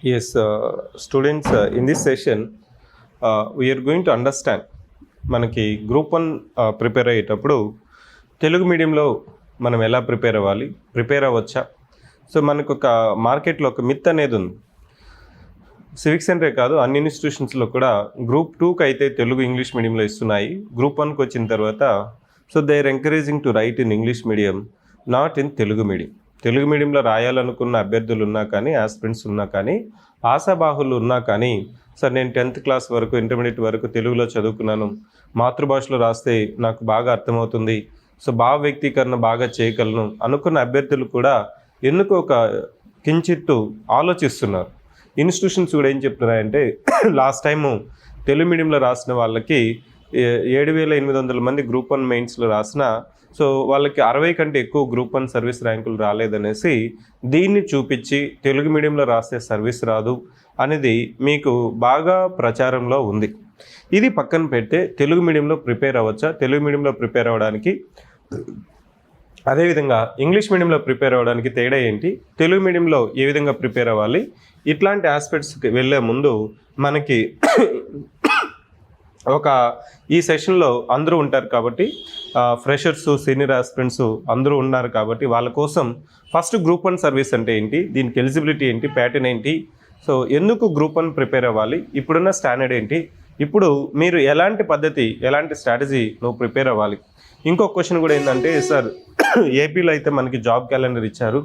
Yes, students, in this session, we are going to understand మనకి group 1 prepare అయ్యేటప్పుడు తెలుగు మీడియంలో మనం ఎలా ప్రిపేర్ అవ్వచ్చా? సో మనకు ఒక మార్కెట్లో ఒక మిత్ అనేది ఉంది. సివిక్ సెంటరే కాదు, అన్ని ఇన్స్టిట్యూషన్స్లో కూడా గ్రూప్ 2కి అయితే తెలుగు ఇంగ్లీష్ మీడియంలో ఇస్తున్నాయి. గ్రూప్ 1కి వచ్చిన తర్వాత so they are encouraging to write in English medium, not in Telugu medium. Telugu మీడియంలో రాయాలనుకున్న అభ్యర్థులు ఉన్నా కానీ, ఆస్పిరెంట్స్ ఉన్నా కానీ, ఆశాబాహులు ఉన్నా కానీ, సార్ నేను 10th క్లాస్ వరకు, ఇంటర్మీడియట్ వరకు తెలుగులో చదువుకున్నాను, మాతృభాషలో రాస్తే నాకు బాగా అర్థమవుతుంది, సో భావ వ్యక్తీకరణ బాగా చేయగలను అనుకున్న అభ్యర్థులు కూడా ఎందుకు ఒక కించిత్తు ఆలోచిస్తున్నారు. ఇన్స్టిట్యూషన్స్ కూడా ఏం చెప్తున్నారంటే లాస్ట్ టైము తెలుగు మీడియంలో రాసిన వాళ్ళకి 7,800 మంది గ్రూప్ 1 మెయిన్స్లో రాసిన, సో వాళ్ళకి 60 కంటే ఎక్కువ గ్రూప్ 1 సర్వీస్ ర్యాంకులు రాలేదనేసి దీన్ని చూపించి తెలుగు మీడియంలో రాస్తే సర్వీస్ రాదు అనేది మీకు బాగా ప్రచారంలో ఉంది. ఇది పక్కన పెడితే తెలుగు మీడియంలో ప్రిపేర్ అవ్వచ్చా? తెలుగు మీడియంలో ప్రిపేర్ అవ్వడానికి, అదేవిధంగా ఇంగ్లీష్ మీడియంలో ప్రిపేర్ అవ్వడానికి తేడా ఏంటి? తెలుగు మీడియంలో ఏ విధంగా ప్రిపేర్ అవ్వాలి? ఇట్లాంటి ఆస్పెక్ట్స్కి వెళ్ళే ముందు మనకి ఈ సెషన్లో అందరూ ఉంటారు కాబట్టి, ఫ్రెషర్స్, సీనియర్ ఆస్పిరెంట్స్ అందరూ ఉన్నారు కాబట్టి వాళ్ళ కోసం ఫస్ట్ గ్రూప్ 1 సర్వీస్ అంటే ఏంటి, దీనికి ఎలిజిబిలిటీ ఏంటి, ప్యాటర్న్ ఏంటి, సో ఎందుకు గ్రూప్ 1 ప్రిపేర్ అవ్వాలి, ఇప్పుడున్న స్టాండర్డ్ ఏంటి, ఇప్పుడు మీరు ఎలాంటి పద్ధతి, ఎలాంటి స్ట్రాటజీ నువ్వు ప్రిపేర్ అవ్వాలి. ఇంకొక క్వశ్చన్ కూడా ఏంటంటే, సార్ ఏపీలో అయితే మనకి జాబ్ క్యాలెండర్ ఇచ్చారు,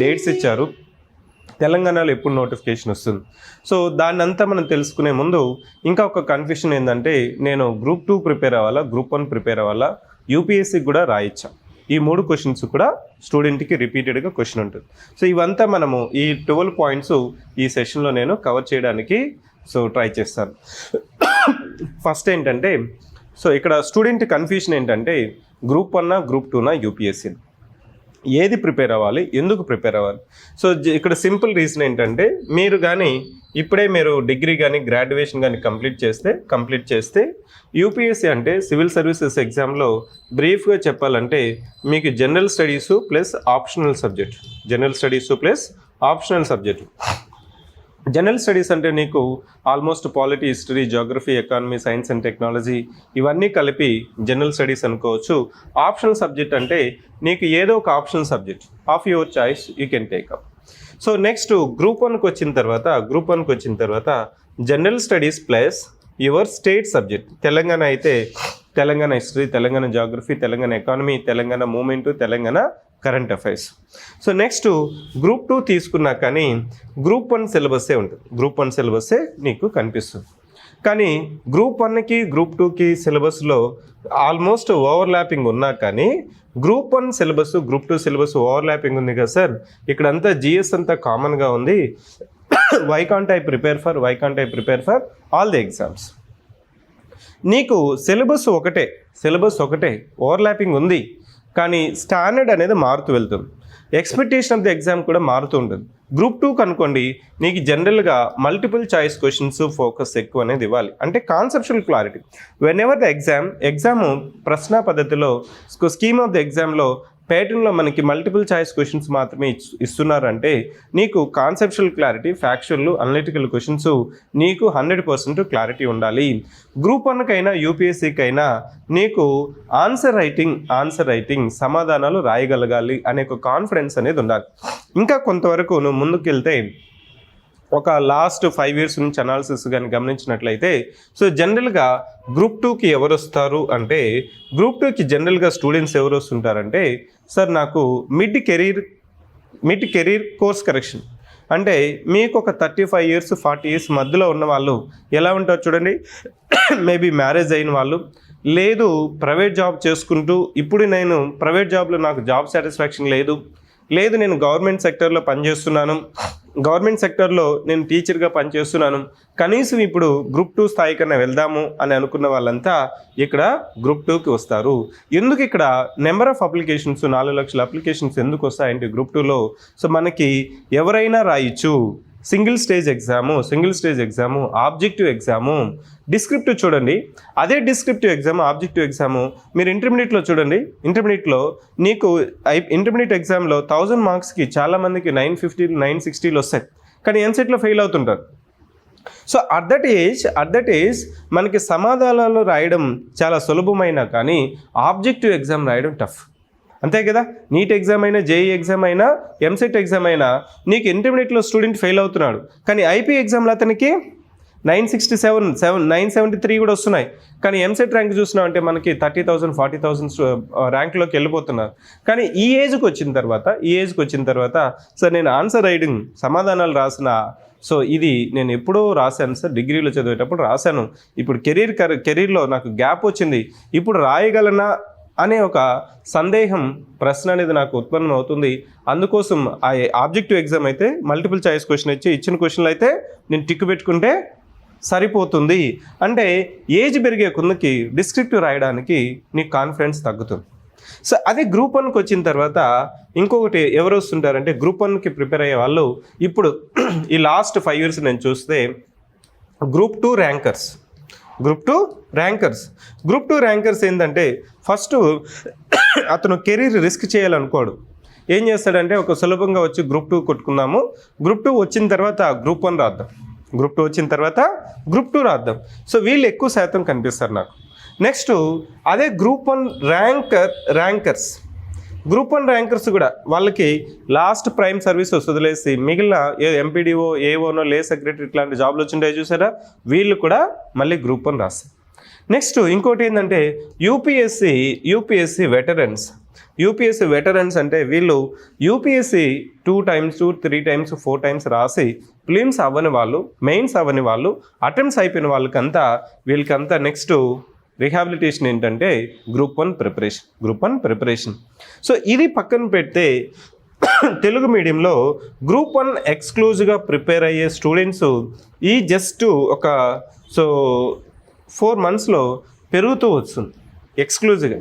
డేట్స్ ఇచ్చారు, తెలంగాణలో ఎప్పుడు నోటిఫికేషన్ వస్తుంది. సో దాన్ని అంతా మనం తెలుసుకునే ముందు ఇంకా ఒక కన్ఫ్యూషన్ ఏంటంటే, నేను గ్రూప్ 2 ప్రిపేర్ అవ్వాలా, గ్రూప్ 1 ప్రిపేర్ అవ్వాలా, యూపీఎస్సీకి కూడా రాయొచ్చా? ఈ 3 క్వశ్చన్స్ కూడా స్టూడెంట్కి రిపీటెడ్గా క్వశ్చన్ ఉంటుంది. సో ఇవంతా మనము ఈ 12 పాయింట్స్ ఈ సెషన్లో నేను కవర్ చేయడానికి ట్రై చేస్తాను. ఫస్ట్ ఏంటంటే, సో ఇక్కడ స్టూడెంట్ కన్ఫ్యూషన్ ఏంటంటే, గ్రూప్ 1 గ్రూప్ 2 యూపీఎస్సీ ఏది ప్రిపేర్ అవ్వాలి, ఎందుకు ప్రిపేర్ అవ్వాలి? సో ఇక్కడ సింపుల్ రీజన్ ఏంటంటే, మీరు కానీ ఇప్పుడే మీరు డిగ్రీ కానీ గ్రాడ్యుయేషన్ కానీ కంప్లీట్ చేస్తే యూపీఎస్సీ అంటే సివిల్ సర్వీసెస్ ఎగ్జామ్లో బ్రీఫ్గా చెప్పాలంటే మీకు general studies plus optional subject. General studies అంటే నీకు almost polity, history, geography, economy, science and technology ఇవన్నీ కలిపి జనరల్ స్టడీస్ అనుకోవచ్చు. ఆప్షనల్ సబ్జెక్ట్ అంటే నీకు ఏదో ఒక optional subject of your choice you can take up. So next group 1కి వచ్చిన తర్వాత general studies plus your state subject. Telangana అయితే Telangana history, Telangana geography, Telangana economy, Telangana movement, Telangana current affairs. So next group 2 తీసుకున్నా కానీ గ్రూప్ 1 సిలబస్సే ఉంటుంది. గ్రూప్ 1 సిలబస్సే నీకు కనిపిస్తుంది. కానీ గ్రూప్ 1కి గ్రూప్ 2కి సిలబస్లో ఆల్మోస్ట్ ఓవర్లాపింగ్ ఉన్నా కానీ group 1 syllabus, group 2 syllabus overlapping ఉంది కదా సార్, ఇక్కడంతా జిఎస్ అంతా కామన్గా ఉంది. Why can't I prepare for all the exams? నీకు సిలబస్ ఒకటే, ఓవర్లాపింగ్ ఉంది, కానీ స్టాండర్డ్ అనేది మారుతూ వెళ్తుంది. ఎక్స్పెక్టేషన్ ఆఫ్ ది ఎగ్జామ్ కూడా మారుతూ ఉంటుంది. గ్రూప్ 2 కనుకోండి, నీకు జనరల్గా మల్టిపుల్ చాయిస్ క్వశ్చన్స్ ఫోకస్ ఎక్కువ అనేది ఇవ్వాలి, అంటే conceptual clarity. When ever the exam ప్రశ్న పద్ధతిలో స్కీమ్ ఆఫ్ ది ఎగ్జామ్లో ప్యాటర్న్లో మనకి మల్టిపుల్ చాయిస్ క్వశ్చన్స్ మాత్రమే ఇస్తున్నారంటే నీకు conceptual clarity, factual, analytical questions నీకు 100% క్లారిటీ ఉండాలి. గ్రూప్ 1కైనా యూపీఎస్సీకైనా నీకు ఆన్సర్ రైటింగ్ సమాధానాలు రాయగలగాలి అనే ఒక కాన్ఫిడెన్స్ అనేది ఉండాలి. ఇంకా కొంతవరకు నువ్వు ముందుకు వెళ్తే ఒక లాస్ట్ 5 years నుంచి అనాలిసిస్ కానీ గమనించినట్లయితే, సో జనరల్గా గ్రూప్ 2కి ఎవరు వస్తారు అంటే, గ్రూప్ 2కి జనరల్గా స్టూడెంట్స్ ఎవరు వస్తుంటారంటే, సార్ నాకు మిడ్ కెరీర్ కోర్స్ కరెక్షన్ అంటే మీకు ఒక 35 years 40 years మధ్యలో ఉన్న వాళ్ళు ఎలా ఉంటారు చూడండి. మేబీ మ్యారేజ్ అయిన వాళ్ళు, లేదు ప్రైవేట్ జాబ్ చేసుకుంటూ ఇప్పుడు నేను ప్రైవేట్ జాబ్లో నాకు జాబ్ సాటిస్ఫాక్షన్ లేదు నేను గవర్నమెంట్ సెక్టర్లో పనిచేస్తున్నాను, గవర్నమెంట్ సెక్టర్లో నేను టీచర్గా పనిచేస్తున్నాను, కనీసం ఇప్పుడు గ్రూప్ 2 స్థాయి కన్నా వెళ్దాము అని అనుకున్న వాళ్ళంతా ఇక్కడ గ్రూప్ 2కి వస్తారు. ఎందుకు ఇక్కడ నెంబర్ ఆఫ్ అప్లికేషన్స్ 4 లక్షల అప్లికేషన్స్ ఎందుకు వస్తాయంటే గ్రూప్ 2లో, సో మనకి ఎవరైనా రాయొచ్చు. Single stage exam, objective exam, descriptive చూడండి. అదే డిస్క్రిప్టివ్ ఎగ్జామ్, ఆబ్జెక్టివ్ ఎగ్జాము మీరు ఇంటర్మీడియట్లో చూడండి. ఇంటర్మీడియట్లో నీకు ఇంటర్మీడియట్ ఎగ్జామ్లో 1000 మార్క్స్కి చాలామందికి 950 960 వస్తాయి. కానీ ఎంసెట్లో ఫెయిల్ అవుతుంటారు. సో అట్ దట్ ఏజ్ మనకి సమాధానాలు రాయడం చాలా సులభమైన కానీ ఆబ్జెక్టివ్ ఎగ్జామ్ రాయడం టఫ్. అంతే కదా, నీట్ ఎగ్జామ్ అయినా, జేఈ ఎగ్జామ్ అయినా, ఎంసెట్ ఎగ్జామ్ అయినా నీకు ఇంటర్మీడియట్లో స్టూడెంట్ ఫెయిల్ అవుతున్నాడు, కానీ ఐపీ ఎగ్జామ్లో అతనికి 973 కూడా వస్తున్నాయి. కానీ ఎంసెట్ ర్యాంక్ చూసినా అంటే మనకి 30,000 40,000 ర్యాంక్లోకి వెళ్ళిపోతున్నారు. కానీ ఈ ఏజ్కి వచ్చిన తర్వాత సార్ నేను ఆన్సర్ రైటింగ్ సమాధానాలు రాసిన, సో ఇది నేను ఎప్పుడో రాశాను సార్, డిగ్రీలో చదివేటప్పుడు రాశాను, ఇప్పుడు కెరీర్లో నాకు గ్యాప్ వచ్చింది, ఇప్పుడు రాయగలనా అనే ఒక సందేహం, ప్రశ్న అనేది నాకు ఉత్పన్నం అవుతుంది. అందుకోసం ఆ ఆబ్జెక్టివ్ ఎగ్జామ్ అయితే మల్టిపుల్ చాయిస్ క్వశ్చన్ ఇచ్చిన క్వశ్చన్లు అయితే నేను టిక్ పెట్టుకుంటే సరిపోతుంది. అంటే ఏజ్ పెరిగే కొందకి డిస్క్రిప్టివ్ రాయడానికి నీకు కాన్ఫిడెన్స్ తగ్గుతుంది. సో అదే గ్రూప్ 1కి వచ్చిన తర్వాత ఇంకొకటి ఎవరు వస్తుంటారంటే, గ్రూప్ 1కి ప్రిపేర్ అయ్యే వాళ్ళు ఇప్పుడు ఈ లాస్ట్ 5 years నేను చూస్తే గ్రూప్ 2 ర్యాంకర్స్ ఏంటంటే, ఫస్ట్ అతను కెరీర్ రిస్క్ చేయాలనుకోడు. ఏం చేస్తాడంటే, ఒక సులభంగా వచ్చి గ్రూప్ 2 కొట్టుకుందాము, గ్రూప్ 2 వచ్చిన తర్వాత గ్రూప్ 1 రాద్దాం, గ్రూప్ 2 వచ్చిన తర్వాత గ్రూప్ 2 రాద్దాం. సో వీళ్ళు ఎక్కువ శాతం కనిపిస్తారు నాకు. నెక్స్ట్ అదే గ్రూప్ 1 ర్యాంకర్స్ కూడా వాళ్ళకి లాస్ట్ ప్రైమ్ సర్వీస్ వదిలేసి మిగిలిన ఎంపీడీఓ, ఏఓనో, లే సెక్రటరీ ఇట్లాంటి జాబ్లు వచ్చింటాయి చూసారా, వీళ్ళు కూడా మళ్ళీ గ్రూప్ 1 రాస్తారు. నెక్స్ట్ ఇంకోటి ఏంటంటే యూపీఎస్సీ వెటరన్స్ అంటే వీళ్ళు యూపీఎస్సీ 2 times 3 times 4 times రాసి ప్రిలిమ్స్ అవ్వని వాళ్ళు, మెయిన్స్ అవ్వని వాళ్ళు, అటెంప్ట్స్ అయిపోయిన వీళ్ళకంతా నెక్స్ట్ రిహాబిలిటేషన్ ఏంటంటే గ్రూప్ 1 ప్రిపరేషన్. సో ఇది పక్కన పెడితే తెలుగు మీడియంలో గ్రూప్ 1 ఎక్స్క్లూజివ్గా ప్రిపేర్ అయ్యే స్టూడెంట్స్ ఈ జస్ట్ ఒక 4 monthsలో పెరుగుతూ వస్తుంది ఎక్స్క్లూజివ్గా.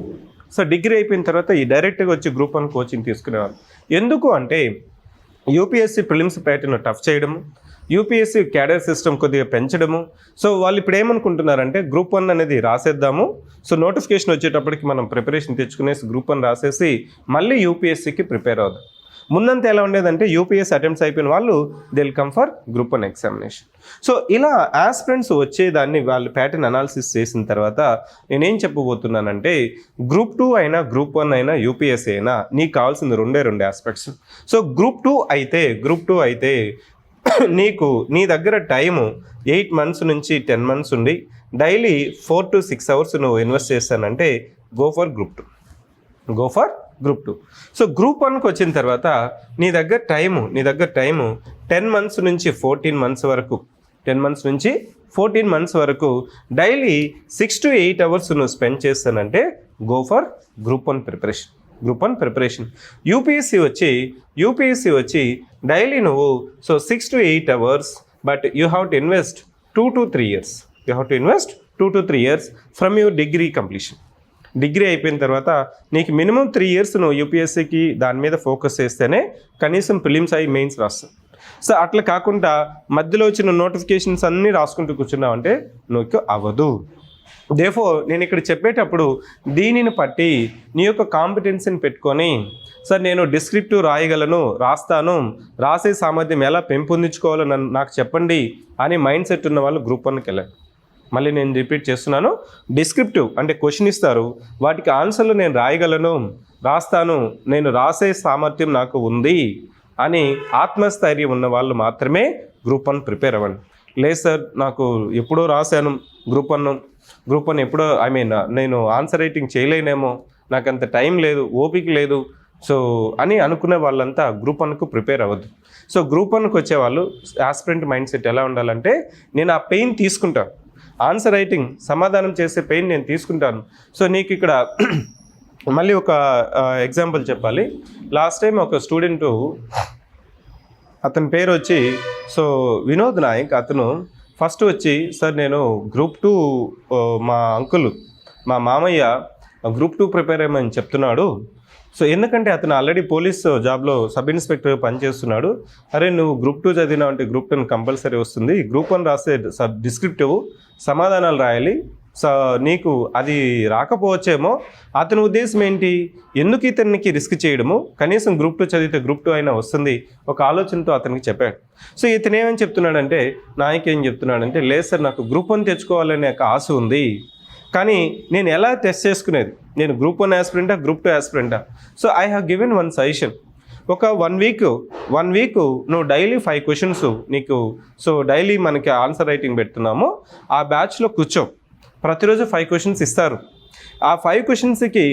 సో డిగ్రీ అయిపోయిన తర్వాత ఈ డైరెక్ట్గా వచ్చి గ్రూప్ 1 కోచింగ్ తీసుకునేవాళ్ళు. ఎందుకు అంటే యూపీఎస్సీ ప్రిలిమ్స్ ప్యాటర్న్ టఫ్ చేయడము, యూపీఎస్సీ క్యాడర్ సిస్టమ్ కొద్దిగా పెంచడము. సో వాళ్ళు ఇప్పుడు ఏమనుకుంటున్నారంటే, గ్రూప్ 1 అనేది రాసేద్దాము, సో నోటిఫికేషన్ వచ్చేటప్పటికి మనం ప్రిపరేషన్ తెచ్చుకునేసి గ్రూప్ 1 రాసేసి మళ్ళీ యూపీఎస్సీకి ప్రిపేర్ అవుదాం. ముందంతా ఎలా ఉండేదంటే, యూపీఎస్సీ అటెంప్ట్స్ అయిపోయిన వాళ్ళు they will come for group 1 examination. So ఇలా ఆస్పిరెంట్స్ వచ్చేదాన్ని వాళ్ళు ప్యాటర్న్ అనాలిసిస్ చేసిన తర్వాత నేనేం చెప్పబోతున్నానంటే, గ్రూప్ 2 అయినా గ్రూప్ 1 అయినా యూపీఎస్సీ అయినా నీకు కావాల్సింది రెండు ఆస్పెక్ట్స్. సో గ్రూప్ 2 అయితే నీకు నీ దగ్గర టైము 8 months నుంచి 10 months ఉండి డైలీ 4 to 6 hours నువ్వు ఇన్వెస్ట్ చేస్తానంటే go for group 2. So group 1కి వచ్చిన తర్వాత నీ దగ్గర టైము 10 months నుంచి 14 months వరకు డైలీ 6 to 8 hours నువ్వు స్పెండ్ చేస్తానంటే go for group 1 preparation. UPSC వచ్చి డైలీ నువ్వు 6 to 8 hours, but you have to invest 2 to 3 years from your degree completion. Degree అయిపోయిన తర్వాత నీకు మినిమం 3 years నువ్వు యూపీఎస్సీకి దాని మీద ఫోకస్ చేస్తేనే కనీసం ప్రిలిమ్స్ అయ్యి మెయిన్స్ రాస్తావు. సో అట్లా కాకుండా మధ్యలో వచ్చిన నోటిఫికేషన్స్ అన్నీ రాసుకుంటూ కూర్చున్నావు అంటే నువ్వు అవ్వదు. దేఫోర్ నేను ఇక్కడ చెప్పేటప్పుడు దీనిని బట్టి నీ యొక్క కాంపిటెన్సీని పెట్టుకొని, సార్ నేను డిస్క్రిప్టివ్ రాస్తాను, రాసే సామర్థ్యం ఎలా పెంపొందించుకోవాలో నాకు చెప్పండి అని మైండ్ సెట్ ఉన్న వాళ్ళు గ్రూప్ 1కి వెళ్ళండి. మళ్ళీ నేను రిపీట్ చేస్తున్నాను, డిస్క్రిప్టివ్ అంటే క్వశ్చన్ ఇస్తారు, వాటికి ఆన్సర్లు నేను రాస్తాను, నేను రాసే సామర్థ్యం నాకు ఉంది అని ఆత్మస్థైర్యం ఉన్న వాళ్ళు మాత్రమే గ్రూప్ 1 ప్రిపేర్ అవ్వండి. లేదు సార్ నాకు ఎప్పుడో రాశాను గ్రూప్ 1 ఎప్పుడో నేను ఆన్సర్ రైటింగ్ చేయలేనేమో, నాకు అంత టైం లేదు, ఓపిక లేదు, సో అని అనుకునే వాళ్ళంతా గ్రూప్ 1కు ప్రిపేర్ అవ్వద్దు. సో గ్రూప్ 1కి వచ్చేవాళ్ళు ఆస్పిరెంట్ మైండ్ సెట్ ఎలా ఉండాలంటే, నేను ఆ పెయిన్ తీసుకుంటాను, ఆన్సర్ రైటింగ్ సమాధానం చేసే పెయిన్ నేను తీసుకుంటాను. సో నీకు ఇక్కడ మళ్ళీ ఒక ఎగ్జాంపుల్ చెప్పాలి. లాస్ట్ టైం ఒక స్టూడెంటు, అతని పేరు వచ్చి వినోద్ నాయక్. అతను ఫస్ట్ వచ్చి, సార్ నేను గ్రూప్ 2 మా మామయ్య గ్రూప్ 2 ప్రిపేర్ అయ్యమని చెప్తున్నాడు. సో ఎందుకంటే అతను ఆల్రెడీ పోలీస్ జాబ్లో సబ్ ఇన్స్పెక్టర్ పనిచేస్తున్నాడు. అరే నువ్వు గ్రూప్ 2 చదివినావు అంటే గ్రూప్ 10 కంపల్సరీ వస్తుంది, గ్రూప్ 1 రాసే డిస్క్రిప్టివ్ సమాధానాలు రాయాలి, సో నీకు అది రాకపోవచ్చేమో. అతని ఉద్దేశం ఏంటి, ఎందుకు ఇతనికి రిస్క్ చేయడము, కనీసం గ్రూప్ 2 చదివితే గ్రూప్ 2 అయినా వస్తుంది, ఒక ఆలోచనతో అతనికి చెప్పాడు. సో ఇతను ఏమని చెప్తున్నాడంటే, నాయక్ ఏం చెప్తున్నాడంటే, లేదు సార్ నాకు గ్రూప్ 1 తెచ్చుకోవాలనే ఒక ఆశ ఉంది, కానీ నేను ఎలా టెస్ట్ చేసుకునేది, నేను గ్రూప్ 1 యాస్పిరెంటా గ్రూప్ 2 యాస్పిరెంటా. So I have given one suggestion. ఒక 1 వీక్ నువ్వు డైలీ 5 క్వశ్చన్స్ నీకు, సో డైలీ మనకి ఆన్సర్ రైటింగ్ పెడుతున్నాము, ఆ బ్యాచ్లో కూర్చో, ప్రతిరోజు 5 క్వశ్చన్స్ ఇస్తారు. ఆ 5 క్వశ్చన్స్కి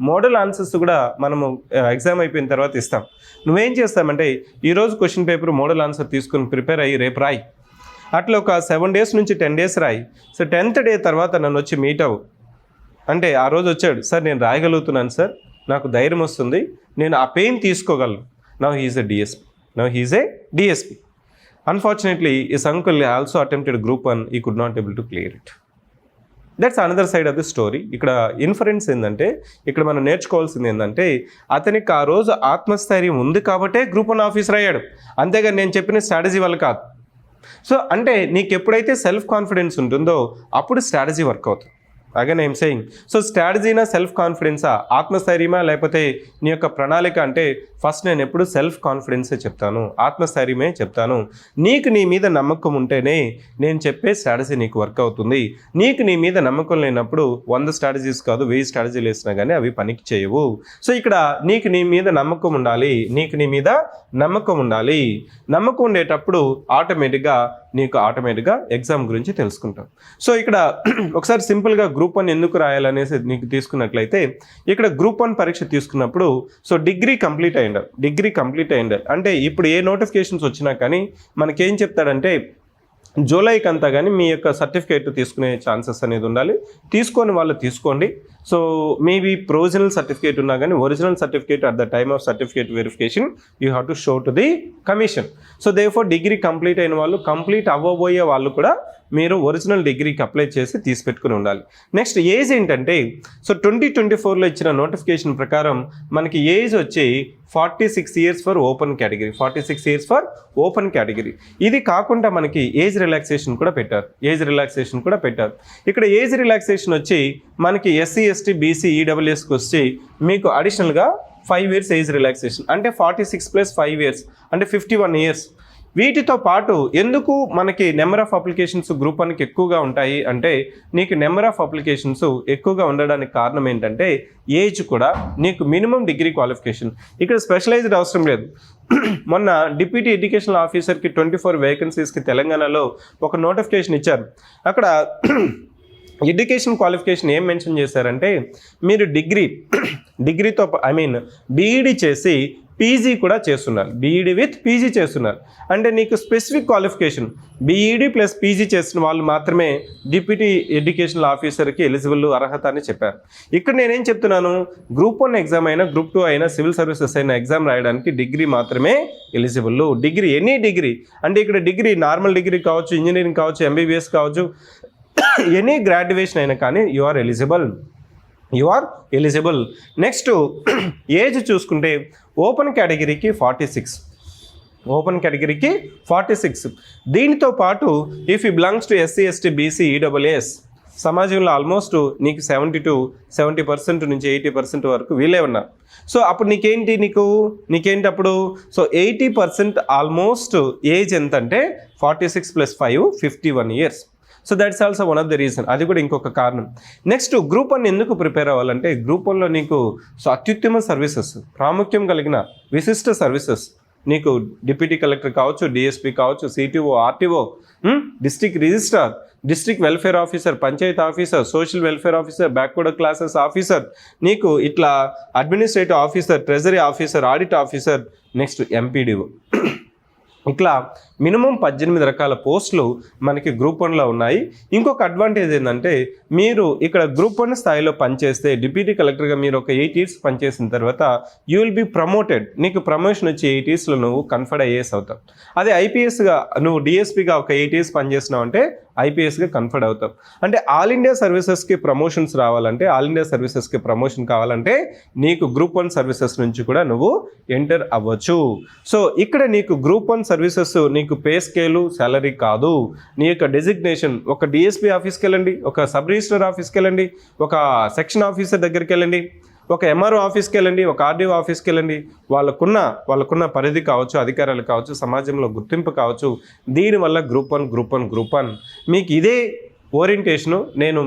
మోడల్ ఆన్సర్స్ కూడా మనము ఎగ్జామ్ అయిపోయిన తర్వాత ఇస్తాం. నువ్వేం చేస్తామంటే, ఈరోజు క్వశ్చన్ పేపర్ మోడల్ ఆన్సర్ తీసుకుని ప్రిపేర్ అయ్యి రేపు రాయి, అట్లా ఒక 7 days నుంచి 10 days రాయి. సో 10th day తర్వాత నన్ను వచ్చి మీట్ అవ్వు. అంటే ఆ రోజు వచ్చాడు, సార్ నేను రాయగలుగుతున్నాను సార్, నాకు ధైర్యం వస్తుంది, నేను ఆ పెయిన్ తీసుకోగలను. Now he's a DSP. Unfortunately his uncle also attempted group 1, he could not able to clear it. That's another side of the story. ఇక్కడ ఇన్ఫరెన్స్ ఏంటంటే, ఇక్కడ మనం నేర్చుకోవాల్సింది ఏంటంటే, అతనికి ఆ రోజు ఆత్మస్థైర్యం ఉంది కాబట్టే గ్రూప్ 1 ఆఫీసర్ అయ్యాడు, అంతేగాని నేను చెప్పిన స్ట్రాటజీ వల్ల కాదు. సో అంటే నీకు ఎప్పుడైతే సెల్ఫ్ కాన్ఫిడెన్స్ ఉంటుందో అప్పుడు స్ట్రాటజీ వర్క్ అవుతుంది. అగైన్ ఐఎమ్ సెయింగ్, సో స్ట్రాటజీనా సెల్ఫ్ కాన్ఫిడెన్సా, ఆత్మస్థైర్యమా లేకపోతే నీ యొక్క ప్రణాళిక అంటే, ఫస్ట్ నేను ఎప్పుడు సెల్ఫ్ కాన్ఫిడెన్సే చెప్తాను, ఆత్మస్థైర్యమే చెప్తాను. నీకు నీ మీద నమ్మకం ఉంటేనే నేను చెప్పే స్ట్రాటజీ నీకు వర్క్ అవుతుంది. నీకు నీ మీద నమ్మకం లేనప్పుడు 100 స్ట్రాటజీస్ కాదు 1000 స్ట్రాటజీలు వేసినా కానీ అవి పనికి చేయవు. సో ఇక్కడ నీకు నీ మీద నమ్మకం ఉండాలి, నమ్మకం ఉండేటప్పుడు ఆటోమేటిక్గా ఎగ్జామ్ గురించి తెలుసుకుంటాం. సో ఇక్కడ ఒకసారి సింపుల్గా గ్రూప్ 1 ఎందుకు రాయాలనేసి నీకు తీసుకున్నట్లయితే, ఇక్కడ గ్రూప్ 1 పరీక్ష తీసుకున్నప్పుడు సో డిగ్రీ కంప్లీట్ అయ్యిండాలి. అంటే ఇప్పుడు ఏ నోటిఫికేషన్స్ వచ్చినా కానీ మనకేం చెప్తాడంటే, జూలైకి అంతా కానీ మీ యొక్క సర్టిఫికేట్ తీసుకునే ఛాన్సెస్ అనేది ఉండాలి. తీసుకొని వాళ్ళు తీసుకోండి. సో మేబీ ప్రొవిజనల్ సర్టిఫికేట్ ఉన్నా కానీ original certificate at the time of certificate verification you have to show to the commission. So therefore degree complete అయిన వాళ్ళు, కంప్లీట్ అవ్వబోయే వాళ్ళు కూడా మీరు ఒరిజినల్ డిగ్రీకి అప్లై చేసి తీసిపెట్టుకుని ఉండాలి. నెక్స్ట్ ఏజ్ ఏంటంటే, సో 2024లో ఇచ్చిన నోటిఫికేషన్ ప్రకారం మనకి ఏజ్ వచ్చి 46 years ఫర్ ఓపెన్ కేటగిరీ. ఇది కాకుండా మనకి ఏజ్ రిలాక్సేషన్ కూడా పెట్టారు. ఇక్కడ ఏజ్ రిలాక్సేషన్ వచ్చి మనకి SC ST BC EWSకి వచ్చి మీకు అడిషనల్గా 5 years ఏజ్ రిలాక్సేషన్, అంటే 46 + 5 years అంటే 51 years. వీటితో పాటు ఎందుకు మనకి నెంబర్ ఆఫ్ అప్లికేషన్స్ గ్రూప్ 1కి ఎక్కువగా ఉంటాయి అంటే, నీకు నెంబర్ ఆఫ్ అప్లికేషన్స్ ఎక్కువగా ఉండడానికి కారణం ఏంటంటే, ఏజ్ కూడా నీకు మినిమం డిగ్రీ క్వాలిఫికేషన్, ఇక్కడ స్పెషలైజ్డ్ అవసరం లేదు. మొన్న డిప్యూటీ ఎడ్యుకేషనల్ ఆఫీసర్కి 24 వేకెన్సీస్కి తెలంగాణలో ఒక నోటిఫికేషన్ ఇచ్చారు. అక్కడ ఎడ్యుకేషన్ క్వాలిఫికేషన్ ఏం మెన్షన్ చేశారంటే, మీరు డిగ్రీతో బీఈడీ చేసి పీజీ కూడా చేస్తున్నారు, బీఈడీ విత్ పీజీ చేస్తున్నారు. అంటే నీకు స్పెసిఫిక్ క్వాలిఫికేషన్ బీఈడీ + పీజీ చేసిన వాళ్ళు మాత్రమే డిప్యూటీ ఎడ్యుకేషనల్ ఆఫీసర్కి ఎలిజిబుల్, అర్హత అని చెప్పారు. ఇక్కడ నేనేం చెప్తున్నాను, గ్రూప్ 1 ఎగ్జామ్ అయినా గ్రూప్ 2 అయినా సివిల్ సర్వీసెస్ అయినా ఎగ్జామ్ రాయడానికి డిగ్రీ మాత్రమే ఎలిజిబుల్. డిగ్రీ ఎనీ డిగ్రీ అంటే, ఇక్కడ డిగ్రీ నార్మల్ డిగ్రీ కావచ్చు, ఇంజనీరింగ్ కావచ్చు, MBBS కావచ్చు, ఎనీ గ్రాడ్యుయేషన్ అయినా కానీ you are eligible. Next age చూసుకుంటే ఓపెన్ కేటగిరీకి 46. దీనితో పాటు if you belongs to SC ST BC EWS సమాజంలో ఆల్మోస్ట్ నీకు 70% నుంచి 80% వరకు వీళ్ళే ఉన్నారు. సో అప్పుడు నీకేంటి అప్పుడు, సో 80% ఆల్మోస్ట్ ఏజ్ ఎంత అంటే 46 + 5 51 years. So that's also one of the reason, అది కూడా ఇంకొక కారణం. నెక్స్ట్ గ్రూప్ 1 ఎందుకు ప్రిపేర్ అవ్వాలంటే, గ్రూప్ 1లో నీకు సో అత్యుత్తమ సర్వీసెస్, ప్రాముఖ్యం కలిగిన విశిష్ట సర్వీసెస్, నీకు డిప్యూటీ కలెక్టర్ కావచ్చు, డిఎస్పీ కావచ్చు, CTO, RTO, district registrar, district welfare officer, Panchayat officer, social welfare officer, backward classes officer, నీకు ఇట్లా administrative officer, treasury officer, audit officer, next MPDO. ఇట్లా మినిమం 18 రకాల పోస్టులు మనకి గ్రూప్ 1లో ఉన్నాయి. ఇంకొక అడ్వాంటేజ్ ఏంటంటే, మీరు ఇక్కడ గ్రూప్ 1 స్థాయిలో పనిచేస్తే డిప్యూటీ కలెక్టర్గా మీరు ఒక 8 years పనిచేసిన తర్వాత యూ విల్ బి ప్రమోటెడ్. నీకు ప్రమోషన్ వచ్చి 8 yearsలో నువ్వు కన్ఫర్డ్ IAS అవుతావు. అదే IPSగా నువ్వు DSPగా ఒక 8 years పనిచేసినావు అంటే IPSగా కన్ఫర్డ్ అవుతావు. అంటే ఆల్ ఇండియా సర్వీసెస్కి ప్రమోషన్స్ రావాలంటే, ఆల్ ఇండియా సర్వీసెస్కి ప్రమోషన్ కావాలంటే నీకు గ్రూప్ 1 సర్వీసెస్ నుంచి కూడా నువ్వు ఎంటర్ అవ్వచ్చు. సో ఇక్కడ నీకు గ్రూప్ 1 సర్వీసెస్ నీకు నీకు పే స్కేలు శాలరీ కాదు. నీ యొక్క డెసిగ్నేషన్ ఒక డిఎస్పీ ఆఫీస్కి వెళ్ళండి, ఒక సబ్ రిజిస్టర్ ఆఫీస్కి వెళ్ళండి, ఒక సెక్షన్ ఆఫీసర్ దగ్గరికి వెళ్ళండి, ఒక ఎంఆర్ఓ ఆఫీస్కి వెళ్ళండి, ఒక ఆర్డీఓ ఆఫీస్కి వెళ్ళండి. వాళ్ళకున్న పరిధి కావచ్చు, అధికారాలు కావచ్చు, సమాజంలో గుర్తింపు కావచ్చు. దీనివల్ల గ్రూప్ వన్ మీకు ఇదే ఓరియంటేషను.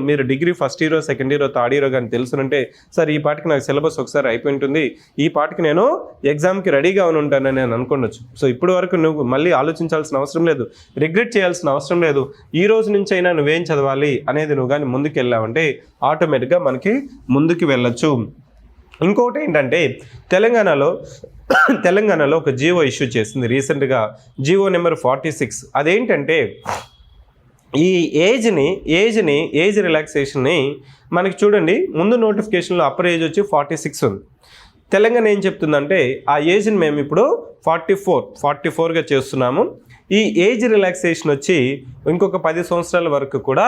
మీరు degree first year, second year, third year కానీ తెలుసునంటే సార్ ఈ పాటికి నాకు సిలబస్ ఒకసారి అయిపోయి ఉంటుంది, ఈ పాటికి నేను ఎగ్జామ్కి రెడీగా ఉంటానని నేను అనుకోవచ్చు. సో ఇప్పటి వరకు నువ్వు మళ్ళీ ఆలోచించాల్సిన అవసరం లేదు, రిగ్రెట్ చేయాల్సిన అవసరం లేదు. ఈ రోజు నుంచి అయినా నువ్వేం చదవాలి అనేది నువ్వు కానీ ముందుకు వెళ్ళావంటే ఆటోమేటిక్గా మనకి ముందుకు వెళ్ళొచ్చు. ఇంకొకటి ఏంటంటే తెలంగాణలో ఒక జియో ఇష్యూ చేసింది రీసెంట్గా, జియో నెంబర్ 46. అదేంటంటే ఈ ఏజ్ రిలాక్సేషన్ని మనకి చూడండి, ముందు నోటిఫికేషన్లో అప్పర్ ఏజ్ వచ్చి 46 ఉంది. తెలంగాణ ఏం చెప్తుందంటే ఆ ఏజ్ని మేము ఇప్పుడు 44గా చేస్తున్నాము. ఈ ఏజ్ రిలాక్సేషన్ వచ్చి ఇంకొక 10 సంవత్సరాల వరకు కూడా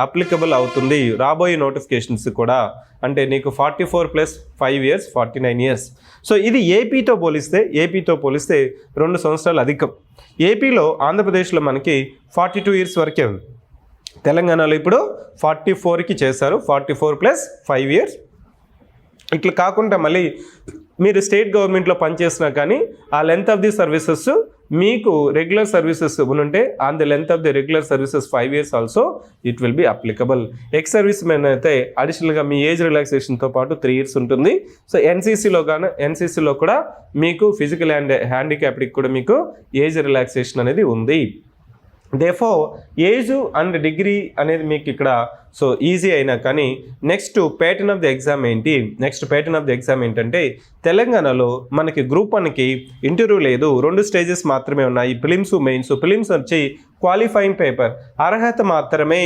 అప్లికబుల్ అవుతుంది రాబోయే నోటిఫికేషన్స్ కూడా. అంటే నీకు 44 + 5 years 49 years. సో ఇది ఏపీతో పోలిస్తే 2 సంవత్సరాలు అధికం. ఏపీలో ఆంధ్రప్రదేశ్లో మనకి 42 years వరకే ఉంది. తెలంగాణలో ఇప్పుడు 44కి చేశారు, 44 + 5 years. ఇట్లా కాకుండా మళ్ళీ మీరు స్టేట్ గవర్నమెంట్లో పనిచేసినా కానీ ఆ లెంత్ ఆఫ్ ది సర్వీసెస్ మీకు రెగ్యులర్ సర్వీసెస్ ఉంటే on the length of the regular services 5 years also it will be applicable. Ex service men అయితే అడిషనల్గా మీ ఏజ్ రిలాక్సేషన్తో పాటు 3 years ఉంటుంది. సో ఎన్సీసీలో కూడా మీకు ఫిజికల్ అండ్ హ్యాండిక్యాప్డ్కి కూడా మీకు ఏజ్ రిలాక్సేషన్ అనేది ఉంది. దేర్ఫోర్ ఏజ్ అండ్ డిగ్రీ అనేది మీకు ఇక్కడ సో ఈజీ అయినా కానీ next pattern of the exam ఏంటంటే తెలంగాణలో మనకి గ్రూప్ 1కి ఇంటర్వ్యూ లేదు, 2 స్టేజెస్ మాత్రమే ఉన్నాయి, ప్రిలిమ్స్ మెయిన్స్. ప్రిలిమ్స్ వచ్చి క్వాలిఫైయింగ్ పేపర్, అర్హత మాత్రమే.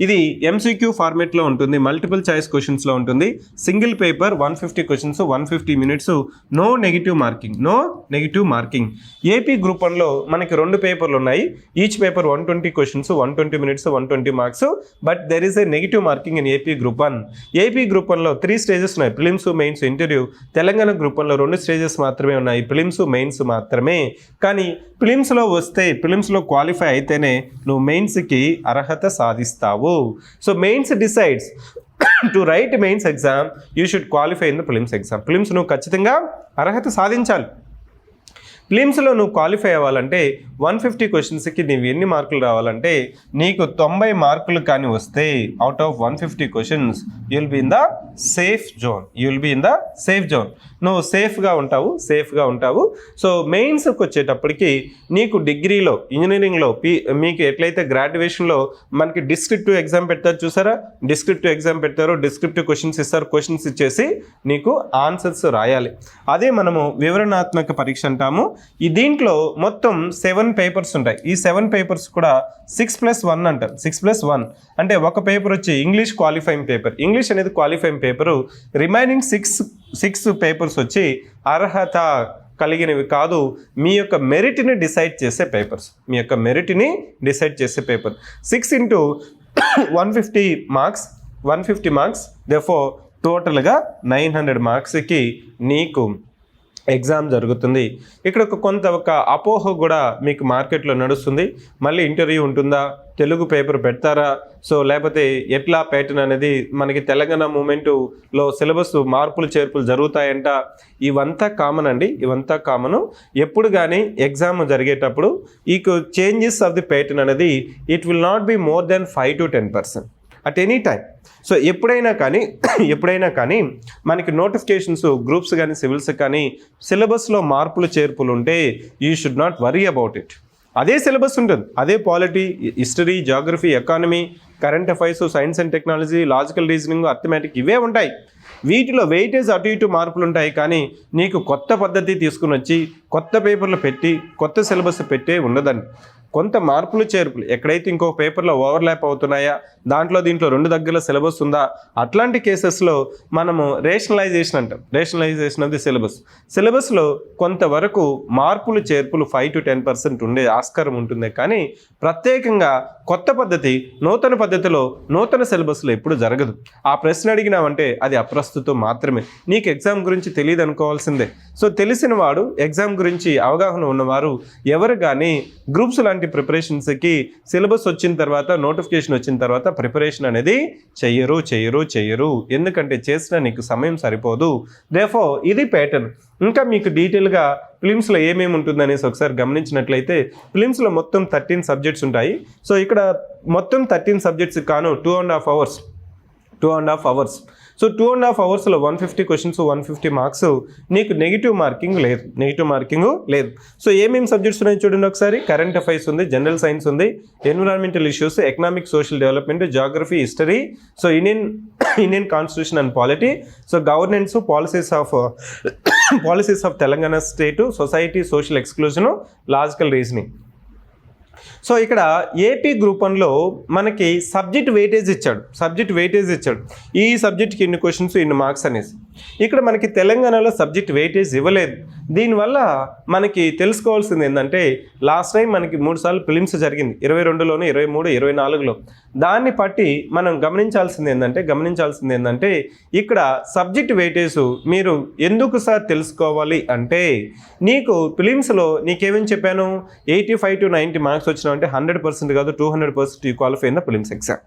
ఇది ఎంసీక్యూ ఫార్మేట్లో ఉంటుంది, మల్టిపుల్ చాయిస్ క్వశ్చన్స్లో ఉంటుంది, single paper, 150 questions, 150 minutes, no negative marking. AP group 1లో మనకి 2 పేపర్లు ఉన్నాయి, each paper 120 questions, 120 minutes, 120 marks, but there is a negative marking in AP group 1. AP group 1లో 3 stages ఉన్నాయి, prelims, mains, interview. Telangana group 1లో 2 stages మాత్రమే ఉన్నాయి, prelims, mains మాత్రమే. కానీ ప్రిలిమ్స్లో క్వాలిఫై అయితేనే నువ్వు మెయిన్స్కి అర్హత సాధిస్తావు. So mains decides to write mains exam you should qualify in the prelims exam. Prelims నువ్వు ఖచ్చితంగా అర్హత సాధించాలి. ప్రిలిమ్స్లో నువ్వు క్వాలిఫై అవ్వాలంటే 150 questions నీవు ఎన్ని మార్కులు రావాలంటే నీకు 90 మార్కులు కానీ వస్తే out of 150 questions you will be in the safe zone. నువ్వు సేఫ్గా ఉంటావు. సో మెయిన్స్కి వచ్చేటప్పటికి నీకు డిగ్రీలో, ఇంజనీరింగ్లో మీకు ఎట్లయితే గ్రాడ్యుయేషన్లో మనకి డిస్క్రిప్టివ్ ఎగ్జామ్ పెడతారు చూసారా, డిస్క్రిప్టివ్ క్వశ్చన్స్ ఇస్తారు, క్వశ్చన్స్ ఇచ్చేసి నీకు ఆన్సర్స్ రాయాలి. అదే మనము వివరణాత్మక పరీక్ష అంటాము. ఈ దీంట్లో మొత్తం 7 పేపర్స్ ఉంటాయి. ఈ 7 పేపర్స్ కూడా 6+1 అంటారు. 6+1 అంటే ఒక పేపర్ వచ్చి ఇంగ్లీష్ క్వాలిఫైయింగ్ పేపర్, ఇంగ్లీష్ అనేది క్వాలిఫైయింగ్ పేపరు. రిమైనింగ్ 6 పేపర్స్ వచ్చి అర్హత కలిగినవి కాదు, మీ యొక్క మెరిట్ని డిసైడ్ చేసే పేపర్స్. 6 into 150 మార్క్స్, therefore టోటల్గా 900 మార్క్స్కి నీకు ఎగ్జామ్ జరుగుతుంది. ఇక్కడ ఒక అపోహ కూడా మీకు మార్కెట్లో నడుస్తుంది. మళ్ళీ ఇంటర్వ్యూ ఉంటుందా, తెలుగు పేపర్ పెడతారా, సో లేకపోతే ఎట్లా ప్యాటర్న్ అనేది మనకి తెలంగాణ మూమెంట్లో సిలబస్ మార్పులు చేర్పులు జరుగుతాయంట. ఇవంతా కామన్ అండి, ఎప్పుడు కానీ ఎగ్జామ్ జరిగేటప్పుడు ఈ చేంజెస్ ఆఫ్ ది ప్యాటర్న్ అనేది it will not be more than 5 to 10% at any time. So ఎప్పుడైనా కానీ మనకి నోటిఫికేషన్స్ గ్రూప్స్ కానీ సివిల్స్ కానీ సిలబస్లో మార్పులు చేర్పులు ఉంటే you should not worry about it. అదే సిలబస్ ఉంటుంది, అదే polity, history, geography, economy, current affairs, science and technology, logical reasoning, arithmetic ఇవే ఉంటాయి. వీటిలో వెయిటేజ్ అటు ఇటు మార్పులు ఉంటాయి. కానీ నీకు కొత్త పద్ధతి తీసుకుని వచ్చి కొత్త పేపర్లు పెట్టి కొత్త సిలబస్ పెట్టే ఉండదండి. కొంత మార్పులు చేర్పులు ఎక్కడైతే ఇంకొక పేపర్లో ఓవర్లాప్ అవుతున్నాయా, దీంట్లో 2 దగ్గర సిలబస్ ఉందా, అట్లాంటి కేసెస్లో మనము రేషనలైజేషన్ అంటాం. రేషనలైజేషన్ ఆఫ్ ది సిలబస్లో కొంతవరకు మార్పులు చేర్పులు 5 to 10% ఉండే ఆస్కారం ఉంటుంది. కానీ ప్రత్యేకంగా కొత్త పద్ధతి, నూతన పద్ధతిలో, నూతన సిలబస్లో ఎప్పుడు జరగదు. ఆ ప్రశ్న అడిగినామంటే అది అప్రస్తుతం మాత్రమే. నీకు ఎగ్జామ్ గురించి తెలియదు అనుకోవాల్సిందే. సో తెలిసిన వాడు, ఎగ్జామ్ గురించి అవగాహన ఉన్నవారు ఎవరు కానీ గ్రూప్స్ లాంటి ప్రిపరేషన్స్కి సిలబస్ వచ్చిన తర్వాత, నోటిఫికేషన్ వచ్చిన తర్వాత ప్రిపరేషన్ అనేది చెయ్యరు. ఎందుకంటే చేసిన నీకు సమయం సరిపోదు. దేర్ఫోర్ ఇది ప్యాటర్న్. ఇంకా మీకు డీటెయిల్గా ప్రిలిమ్స్లో ఏమేమి ఉంటుంది అనేసి ఒకసారి గమనించినట్లయితే, ప్రిలిమ్స్లో మొత్తం 13 సబ్జెక్ట్స్ ఉంటాయి. సో ఇక్కడ మొత్తం 13 సబ్జెక్ట్స్ కాను 2.5 అవర్స్. సో 2.5 అవర్స్లో 150 క్వశ్చన్స్, 150 మార్క్స్. నీకు నెగిటివ్ మార్కింగ్ లేదు. సో ఏమేమి సబ్జెక్ట్స్ ఉన్నాయి చూడండి ఒకసారి. కరెంట్ అఫైర్స్ ఉంది, జనరల్ సైన్స్ ఉంది, environmental issues, economic social development, geography, history, so Indian constitution and polity, so governance, policies of Telangana state, society, social exclusion, logical reasoning. So ఇక్కడ AP group 1లో మనకి subject weightage ఇచ్చాడు. ఈ సబ్జెక్ట్కి ఇన్ని questions, ఇన్ని మార్క్స్ అనేసి. ఇక్కడ మనకి తెలంగాణలో సబ్జెక్ట్ వెయిటేజ్ ఇవ్వలేదు. దీనివల్ల మనకి తెలుసుకోవాల్సింది ఏంటంటే, లాస్ట్ టైం మనకి 3 సార్లు ప్రిలిమ్స్ జరిగింది, 22లోను, 23, 24లో. దాన్ని బట్టి మనం గమనించాల్సింది ఏంటంటే ఇక్కడ సబ్జెక్ట్ వెయిటేజ్ మీరు ఎందుకు సార్ తెలుసుకోవాలి అంటే, నీకు ప్రిలిమ్స్లో నీకేమని చెప్పాను, 85 to 90 మార్క్స్ వచ్చినావంటే 100% కాదు 200% you qualify in the prelims exam.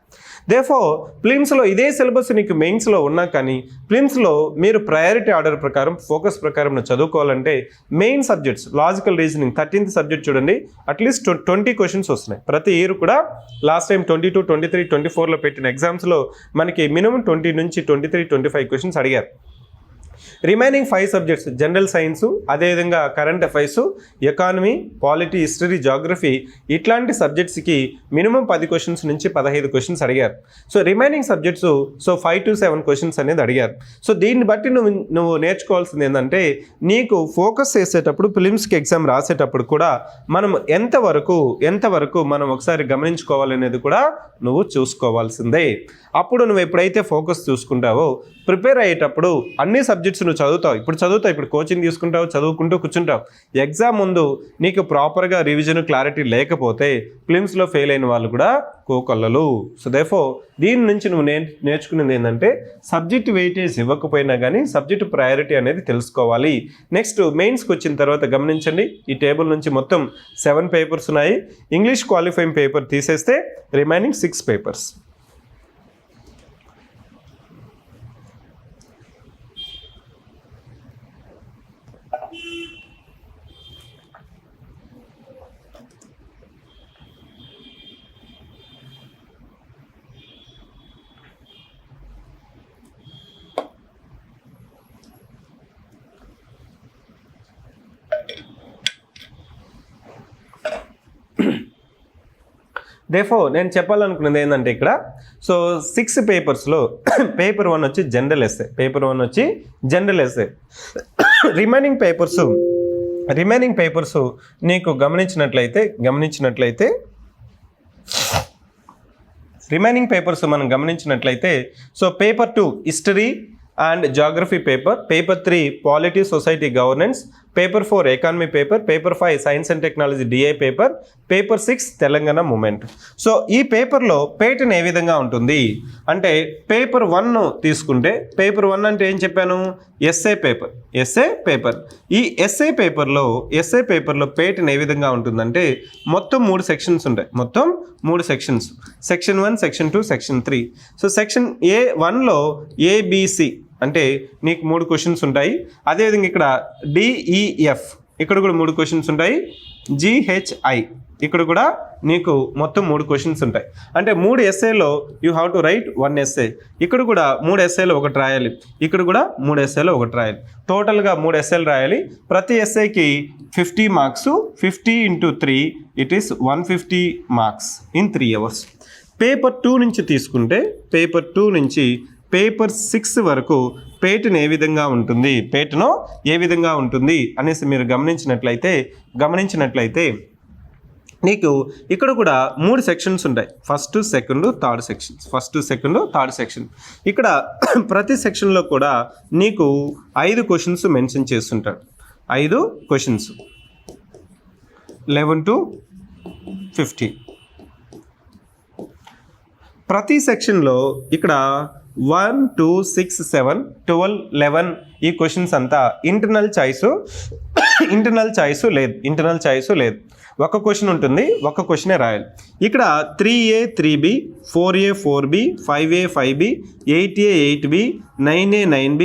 Therefore ప్రిలిమ్స్లో ఇదే సిలబస్ నీకు మెయిన్స్లో ఉన్నా కానీ, ప్రిలిమ్స్లో మీరు ప్రయారిటీ ఆర్డర్ ప్రకారం, ఫోకస్ ప్రకారం చదువుకోవాలంటే main subjects, logical reasoning 13th subject చూడండి, అట్లీస్ట్ 20 క్వశ్చన్స్ వస్తున్నాయి ప్రతి ఇయర్ కూడా. లాస్ట్ టైం 22, 23, 24లో పెట్టిన ఎగ్జామ్స్లో మనకి మినిమం 20 నుంచి 23, 25 క్వశ్చన్స్ అడిగారు. రిమైనింగ్ 5 సబ్జెక్ట్స్, జనరల్ సైన్స్, అదేవిధంగా current affairs, economy, polity, history, geography, ఇట్లాంటి సబ్జెక్ట్స్కి మినిమం 10 క్వశ్చన్స్ నుంచి 15 క్వశ్చన్స్ అడిగారు. So remaining subjects 5 to 7 questions అనేది అడిగారు. సో దీన్ని బట్టి నువ్వు నేర్చుకోవాల్సింది ఏంటంటే, నీకు ఫోకస్ చేసేటప్పుడు, ప్రిలిమ్స్కి ఎగ్జామ్ రాసేటప్పుడు కూడా మనం ఎంతవరకు మనం ఒకసారి గమనించుకోవాలనేది కూడా నువ్వు చూసుకోవాల్సిందే. అప్పుడు నువ్వు ఎప్పుడైతే ఫోకస్ చూసుకుంటావో, ప్రిపేర్ అయ్యేటప్పుడు అన్ని సబ్జెక్ట్స్ నువ్వు చదువుతావు, ఇప్పుడు కోచింగ్ తీసుకుంటావు, చదువుకుంటూ కూర్చుంటావు. ఎగ్జామ్ ముందు నీకు ప్రాపర్గా రివిజన్, క్లారిటీ లేకపోతే ప్రిలిమ్స్లో ఫెయిల్ అయిన వాళ్ళు కూడా కోకొల్లలు. సో దేర్ఫోర్ దీని నుంచి నువ్వు నేర్చుకునేది ఏంటంటే, సబ్జెక్ట్ వెయిటేజ్ ఇవ్వకపోయినా కానీ సబ్జెక్ట్ ప్రయారిటీ అనేది తెలుసుకోవాలి. నెక్స్ట్ మెయిన్స్కి వచ్చిన తర్వాత గమనించండి, ఈ టేబుల్ నుంచి మొత్తం 7 పేపర్స్ ఉన్నాయి. ఇంగ్లీష్ క్వాలిఫైయింగ్ పేపర్ తీసేస్తే రిమైనింగ్ 6 పేపర్స్. దేర్ఫోర్ నేను చెప్పాలనుకున్నది ఏంటంటే, ఇక్కడ సో 6 పేపర్స్లో పేపర్ 1 వచ్చి జనరల్ ఎస్సే, రిమైనింగ్ పేపర్స్ నీకు గమనించినట్లయితే రిమైనింగ్ పేపర్స్ మనం గమనించినట్లయితే, so paper 2 history and geography paper 3 polity, society, governance, paper 4 economy paper 5 science and technology DI paper 6 Telangana movement. So ఈ పేపర్లో పేటర్న్ ఏ విధంగా ఉంటుంది అంటే, పేపర్ 1 తీసుకుంటే, పేపర్ 1 అంటే ఏం చెప్పాను, ఎస్ఏ పేపర్. ఈ ఎస్ఏ పేపర్లో పేటర్న్ ఏ విధంగా ఉంటుందంటే, మొత్తం 3 సెక్షన్స్ ఉంటాయి. Section 1, section 2, section 3. So section A1లో ABC అంటే నీకు 3 క్వశ్చన్స్ ఉంటాయి. అదేవిధంగా ఇక్కడ DEF ఇక్కడ కూడా 3 క్వశ్చన్స్ ఉంటాయి. GHI ఇక్కడ కూడా నీకు మొత్తం 3 క్వశ్చన్స్ ఉంటాయి. అంటే 3 ఎస్ఏలో you have to write 1 SA. ఇక్కడ కూడా 3 ఎస్ఏలో 1 రాయాలి, ఇక్కడ కూడా 3 ఎస్ఏలో 1 రాయాలి. టోటల్గా 3 ఎస్ఏలు రాయాలి. ప్రతి ఎస్ఏకి 50 marks, 50 into 3 it is 150 marks in 3 hours. Paper 2 నుంచి తీసుకుంటే, పేపర్ 2 నుంచి పేపర్ 6 వరకు పేటర్న్ ఏ విధంగా ఉంటుంది అనేసి మీరు గమనించినట్లయితే నీకు ఇక్కడ కూడా 3 సెక్షన్స్ ఉంటాయి. First second third section. ఇక్కడ ప్రతి సెక్షన్లో కూడా నీకు 5 క్వశ్చన్స్ మెన్షన్ చేస్తుంటాడు. 5 క్వశ్చన్స్ 11 to 50. ప్రతి సెక్షన్లో ఇక్కడ 1, 2, 6, 7, 12, 11 ఈ క్వశ్చన్స్ అంతా ఇంటర్నల్ చాయిస్ లేదు. ఒక క్వశ్చన్ ఉంటుంది, ఒక క్వశ్చనే రాయాలి. ఇక్కడ 3A 3B, 4A 4B, 5A 5B, 8A 8B, 9A 9B,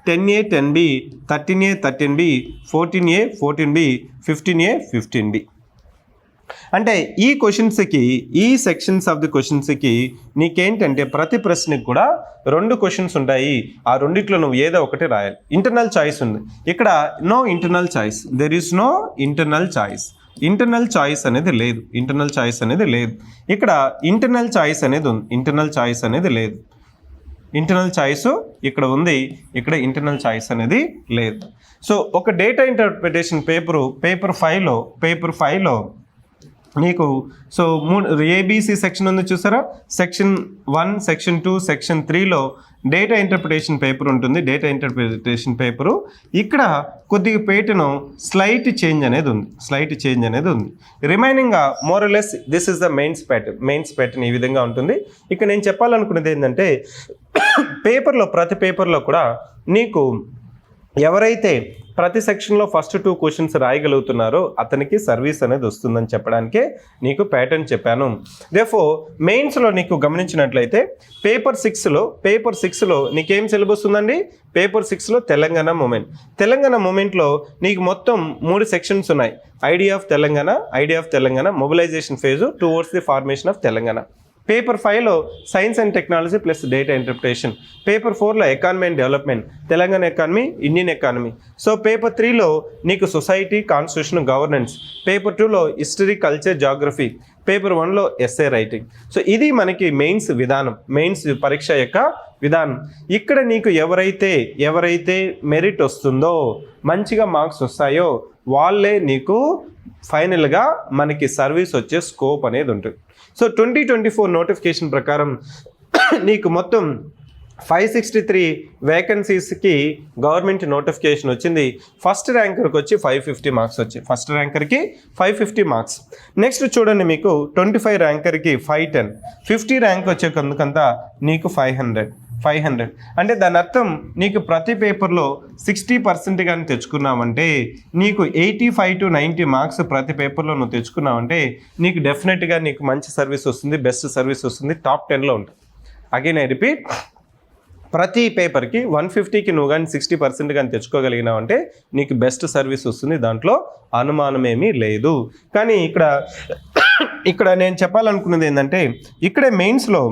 10A 10B, 13A 13B, 14A 14B, 15A 15B. అంటే ఈ క్వశ్చన్స్కి, ఈ సెక్షన్స్ ఆఫ్ ది క్వశ్చన్స్కి నీకేంటంటే ప్రతి ప్రశ్నకి కూడా 2 క్వశ్చన్స్ ఉంటాయి. ఆ రెండిట్లో నువ్వు ఏదో ఒకటి రాయాలి. ఇంటర్నల్ చాయిస్ ఉంది. ఇక్కడ no internal choice, there is no internal choice. Internal choice అనేది లేదు. ఇక్కడ ఇంటర్నల్ చాయిస్ అనేది ఉంది. ఇంటర్నల్ చాయిస్ ఇక్కడ ఉంది, ఇక్కడ ఇంటర్నల్ చాయిస్ అనేది లేదు. సో ఒక డేటా ఇంటర్ప్రిటేషన్ పేపర్ 5లో నీకు సో ABC సెక్షన్ ఉంది చూసారా. సెక్షన్ 1, సెక్షన్ 2, సెక్షన్ 3లో డేటా ఇంటర్ప్రిటేషన్ పేపర్ ఉంటుంది. ఇక్కడ కొద్దిగా పేటను స్లైట్ చేంజ్ అనేది ఉంది. రిమైనింగ్గా more or less this is the mains pattern ఈ విధంగా ఉంటుంది. ఇక్కడ నేను చెప్పాలనుకున్నది ఏంటంటే ప్రతి పేపర్లో కూడా నీకు ఎవరైతే ప్రతి సెక్షన్లో ఫస్ట్ 2 క్వశ్చన్స్ రాయగలుగుతున్నారో అతనికి సర్వీస్ అనేది వస్తుందని చెప్పడానికే నీకు ప్యాటర్న్ చెప్పాను. దేర్ఫోర్ మెయిన్స్లో నీకు గమనించినట్లయితే పేపర్ 6లో నీకేం సిలబస్ ఉందండి? పేపర్ 6లో తెలంగాణ మూమెంట్లో నీకు మొత్తం 3 సెక్షన్స్ ఉన్నాయి. Idea of Telangana, mobilisation phase towards the formation of Telangana. Paper 5లో science and technology plus data interpretation. Paper 4లో economy and development, Telangana economy, Indian economy. So paper 3లో నీకు సొసైటీ, కాన్స్టిట్యూషన్, గవర్నెన్స్. పేపర్ 2లో హిస్టరీ, కల్చర్, జాగ్రఫీ. పేపర్ 1లో SA writing. So ఇది మనకి mains పరీక్ష యొక్క విధానం. ఇక్కడ నీకు ఎవరైతే మెరిట్ వస్తుందో, మంచిగా మార్క్స్ వస్తాయో వాళ్ళే నీకు ఫైనల్గా మనకి సర్వీస్ వచ్చే స్కోప్ అనేది ఉంటుంది. సో 2024 నోటిఫికేషన్ ప్రకారం నీకు మొత్తం 563 వేకెన్సీస్కి గవర్నమెంట్ నోటిఫికేషన్ వచ్చింది. ఫస్ట్ ర్యాంకర్కి వచ్చి 550 మార్క్స్. నెక్స్ట్ చూడండి, మీకు 25 ర్యాంకర్కి 510, 50 ర్యాంక్ వచ్చే కందుకంతా నీకు 500. అంటే దాని అర్థం నీకు ప్రతి పేపర్లో 60% కానీ తెచ్చుకున్నావంటే, నీకు 85 to 90 మార్క్స్ ప్రతి పేపర్లో నువ్వు తెచ్చుకున్నావంటే నీకు డెఫినెట్గా నీకు మంచి సర్వీస్ వస్తుంది, బెస్ట్ సర్వీస్ వస్తుంది, టాప్ 10లో ఉంటుంది. అగైన్ ఐ రిపీట్, ప్రతి పేపర్కి 150కి నువ్వు కానీ 60% కానీ తెచ్చుకోగలిగినావంటే నీకు బెస్ట్ సర్వీస్ వస్తుంది, దాంట్లో అనుమానమేమీ లేదు. కానీ ఇక్కడ నేను చెప్పాలనుకున్నది ఏంటంటే, ఇక్కడే మెయిన్స్లో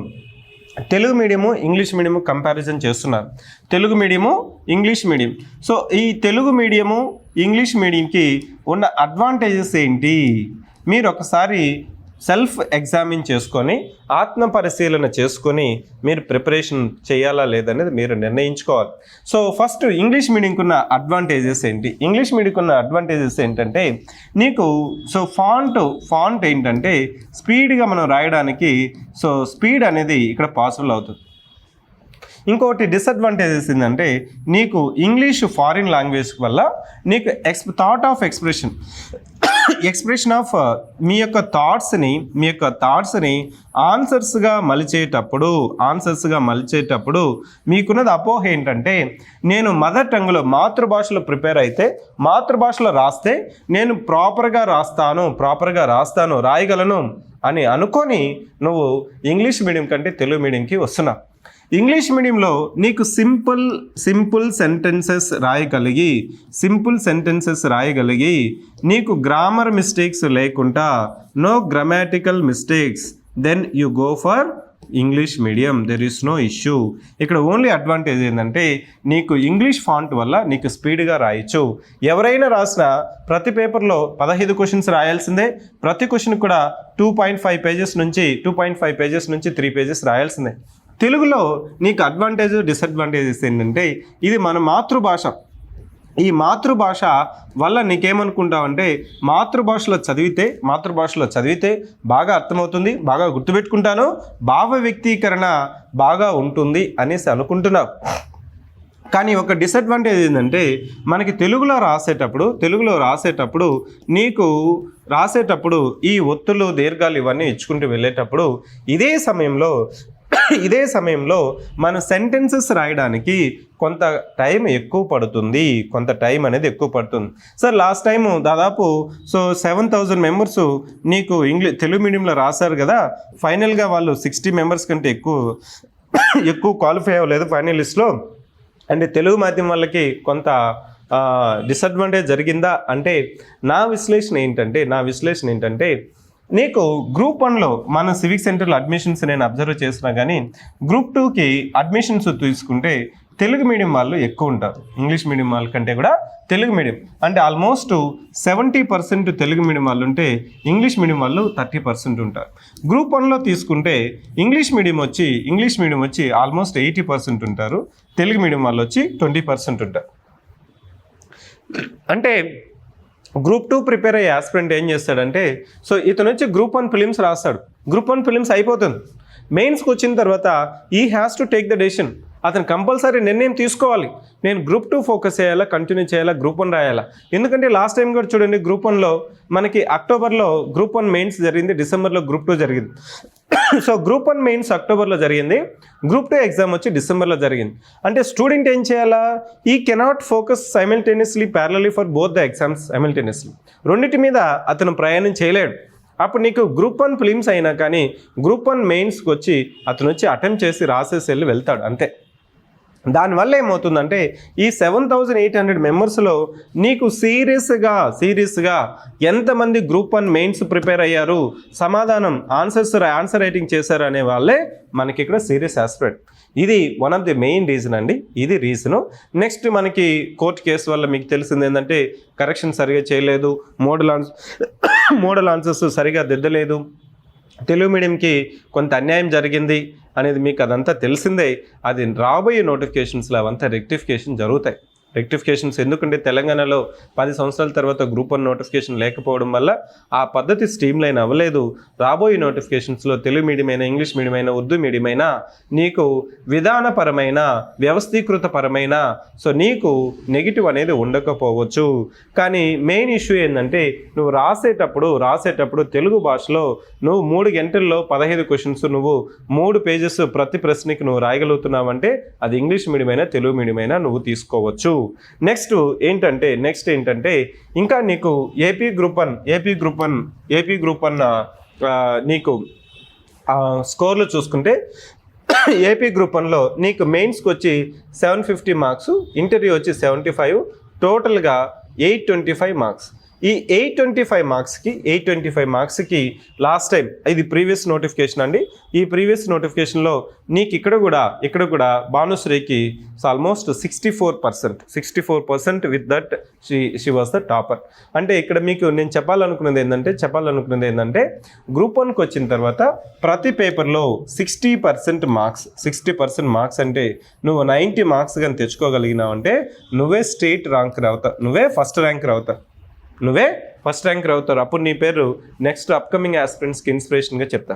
Telugu medium, English medium comparison చేస్తున్నారు. Telugu medium, English medium. So ఈ తెలుగు మీడియము, ఇంగ్లీష్ మీడియంకి ఉన్న అడ్వాంటేజెస్ ఏంటి? మీరు ఒకసారి సెల్ఫ్ ఎగ్జామిన్ చేసుకొని, ఆత్మ పరిశీలన చేసుకొని మీరు ప్రిపరేషన్ చేయాలా లేదనేది మీరు నిర్ణయించుకోవాలి. సో ఫస్ట్ ఇంగ్లీష్ మీడియంకి ఉన్న అడ్వాంటేజెస్ ఏంటి? ఏంటంటే నీకు సో ఫాంట్ ఏంటంటే స్పీడ్గా మనం రాయడానికి సో స్పీడ్ అనేది ఇక్కడ పాసిబుల్ అవుతుంది. ఇంకోటి డిసడ్వాంటేజెస్ ఏంటంటే నీకు ఇంగ్లీష్ ఫారిన్ లాంగ్వేజ్ వల్ల నీకు థాట్ ఆఫ్ ఎక్స్ప్రెషన్ ఆఫ్ మీ యొక్క థాట్స్ని ఆన్సర్స్గా మలిచేటప్పుడు మీకున్నది అపోహ ఏంటంటే, నేను మదర్ టంగ్లో మాతృభాషలో ప్రిపేర్ అయితే, మాతృభాషలో రాస్తే నేను ప్రాపర్గా రాస్తాను, రాయగలను అని అనుకొని నువ్వు ఇంగ్లీష్ మీడియం కంటే తెలుగు మీడియంకి వస్తున్నావు. ఇంగ్లీష్ మీడియంలో నీకు సింపుల్ సెంటెన్సెస్ రాయగలిగి నీకు గ్రామర్ మిస్టేక్స్ లేకుండా, no grammatical mistakes, then you go for English medium. There is no issue. ఇక్కడ ఓన్లీ అడ్వాంటేజ్ ఏంటంటే నీకు ఇంగ్లీష్ ఫాంట్ వల్ల నీకు స్పీడ్గా రాయొచ్చు. ఎవరైనా రాసిన ప్రతి పేపర్లో 15 క్వశ్చన్స్ రాయాల్సిందే. ప్రతి క్వశ్చన్ కూడా 2.5 పేజెస్ నుంచి 3 పేజెస్ రాయాల్సిందే. తెలుగులో నీకు అడ్వాంటేజ్, డిసడ్వాంటేజెస్ ఏంటంటే, ఇది మన మాతృభాష. ఈ మాతృభాష వల్ల నీకేమనుకుంటావు అంటే మాతృభాషలో చదివితే బాగా అర్థమవుతుంది, బాగా గుర్తుపెట్టుకుంటాను, భావ వ్యక్తీకరణ బాగా ఉంటుంది అనేసి అనుకుంటున్నావు. కానీ ఒక డిసడ్వాంటేజ్ ఏంటంటే మనకి తెలుగులో రాసేటప్పుడు నీకు రాసేటప్పుడు ఈ ఒత్తులు దీర్ఘాలు ఇవన్నీ ఇచ్చుకుంటూ వెళ్ళేటప్పుడు ఇదే సమయంలో మన సెంటెన్సెస్ రాయడానికి కొంత టైం అనేది ఎక్కువ పడుతుంది. సార్ లాస్ట్ టైము దాదాపు 7,000 మెంబర్స్ నీకు తెలుగు మీడియంలో రాశారు కదా, ఫైనల్గా వాళ్ళు 60 మెంబర్స్ కంటే ఎక్కువ క్వాలిఫై అవ్వలేదు ఫైనల్ లిస్ట్లో. అంటే తెలుగు మాధ్యమం వాళ్ళకి కొంత డిసడ్వాంటేజ్ జరిగిందా అంటే నా విశ్లేషణ ఏంటంటే నీకు గ్రూప్ 1లో మన సివిక్ సెంటర్లో అడ్మిషన్స్ నేను అబ్జర్వ్ చేసినా కానీ గ్రూప్ 2కి అడ్మిషన్స్ తీసుకుంటే తెలుగు మీడియం వాళ్ళు ఎక్కువ ఉంటారు, ఇంగ్లీష్ మీడియం వాళ్ళ కంటే కూడా తెలుగు మీడియం అంటే ఆల్మోస్ట్ 70% తెలుగు మీడియం వాళ్ళు ఉంటే ఇంగ్లీష్ మీడియం వాళ్ళు 30% ఉంటారు. గ్రూప్ 1లో తీసుకుంటే ఇంగ్లీష్ మీడియం వచ్చి ఆల్మోస్ట్ 80% ఉంటారు, తెలుగు మీడియం వాళ్ళు వచ్చి 20% ఉంటారు. అంటే గ్రూప్ 2 ప్రిపేర్ అయ్యే ఆస్పిరెంట్ ఏం చేస్తాడంటే ఇతను వచ్చి గ్రూప్ 1 ప్రిలిమ్స్ రాస్తాడు, గ్రూప్ 1 ప్రిలిమ్స్ అయిపోతుంది, మెయిన్స్కి వచ్చిన తర్వాత ఈ has to take the decision. అతను కంపల్సరీ నిర్ణయం తీసుకోవాలి, నేను గ్రూప్ 2 ఫోకస్ చేయాలా, కంటిన్యూ చేయాలా, గ్రూప్ 1 రాయాలా. ఎందుకంటే లాస్ట్ టైం కూడా చూడండి, గ్రూప్ 1లో మనకి అక్టోబర్లో గ్రూప్ 1 మెయిన్స్ జరిగింది, డిసెంబర్లో గ్రూప్ 2 జరిగింది. గ్రూప్ 1 మెయిన్స్ అక్టోబర్లో జరిగింది, గ్రూప్ 2 ఎగ్జామ్ వచ్చి డిసెంబర్లో జరిగింది. అంటే స్టూడెంట్ ఏం చేయాలా, ఈ cannot focus simultaneously ప్యారలీ for both the exams simultaneously, రెండింటి మీద అతను ప్రయాణం చేయలేడు. అప్పుడు నీకు గ్రూప్ 1 ఫిలిమ్స్ అయినా కానీ గ్రూప్ 1 మెయిన్స్కి వచ్చి అతను వచ్చి అటెంప్ట్ చేసి రాసేసి వెళ్తాడు అంతే. దానివల్ల ఏమవుతుందంటే ఈ 7,800 మెంబర్స్లో నీకు సీరియస్గా ఎంతమంది గ్రూప్ 1 మెయిన్స్ ప్రిపేర్ అయ్యారు, సమాధానం ఆన్సర్ రైటింగ్ చేశారు అనే వాళ్ళే మనకి ఇక్కడ సీరియస్ ఆస్పిరెంట్. ఇది one of the main reason అండి, ఇది రీజను. నెక్స్ట్ మనకి కోర్టు కేసు వల్ల మీకు తెలిసింది ఏంటంటే కరెక్షన్ సరిగా చేయలేదు, మోడల్ ఆన్సర్స్ సరిగా దిద్దలేదు, తెలుగు మీడియంకి కొంత అన్యాయం జరిగింది అనేది మీకు అదంతా తెలిసిందే. అది రాబోయే నోటిఫికేషన్స్లో అవంతా రెక్టిఫికేషన్ జరుగుతాయి. రెక్టిఫికేషన్స్ ఎందుకంటే తెలంగాణలో 10 సంవత్సరాల తర్వాత గ్రూప్ 1 నోటిఫికేషన్ లేకపోవడం వల్ల ఆ పద్ధతి స్ట్రీమ్ లైన్ అవ్వలేదు. రాబోయే నోటిఫికేషన్స్లో తెలుగు మీడియం అయినా, ఇంగ్లీష్ మీడియం అయినా, ఉర్దూ మీడియం అయినా నీకు విధానపరమైన, వ్యవస్థీకృతపరమైన నీకు నెగిటివ్ అనేది ఉండకపోవచ్చు. కానీ మెయిన్ ఇష్యూ ఏంటంటే నువ్వు రాసేటప్పుడు తెలుగు భాషలో నువ్వు 3 గంటల్లో 15 క్వశ్చన్స్ నువ్వు 3 పేజెస్ ప్రతి ప్రశ్నకి నువ్వు రాయగలుగుతున్నావంటే అది ఇంగ్లీష్ మీడియం అయినా, తెలుగు మీడియం అయినా నువ్వు తీసుకోవచ్చు. నెక్స్ట్ ఏంటంటే ఇంకా నీకు ఏపీ గ్రూప్ 1 నీకు స్కోర్లు చూసుకుంటే ఏపీ గ్రూప్ 1లో నీకు మెయిన్స్కి వచ్చి 750 మార్క్స్, ఇంటర్వ్యూ వచ్చి 75, టోటల్గా 825 మార్క్స్. ఈ 825 మార్క్స్కి లాస్ట్ టైం ఇది ప్రీవియస్ నోటిఫికేషన్ అండి. ఈ ప్రీవియస్ నోటిఫికేషన్లో నీకు ఇక్కడ కూడా భానుశ్రీకి almost 64% with that she was the topper. అంటే ఇక్కడ మీకు నేను చెప్పాలనుకున్నది ఏంటంటే గ్రూప్ 1కి వచ్చిన తర్వాత ప్రతి పేపర్లో 60% మార్క్స్ అంటే నువ్వు 90 మార్క్స్ కానీ తెచ్చుకోగలిగినావు అంటే నువ్వే ఫస్ట్ ర్యాంకర్ అవుతారు. అప్పుడు నీ పేరు నెక్స్ట్ అప్కమింగ్ ఆస్పిరెంట్స్కి ఇన్స్పిరేషన్గా చెప్తా.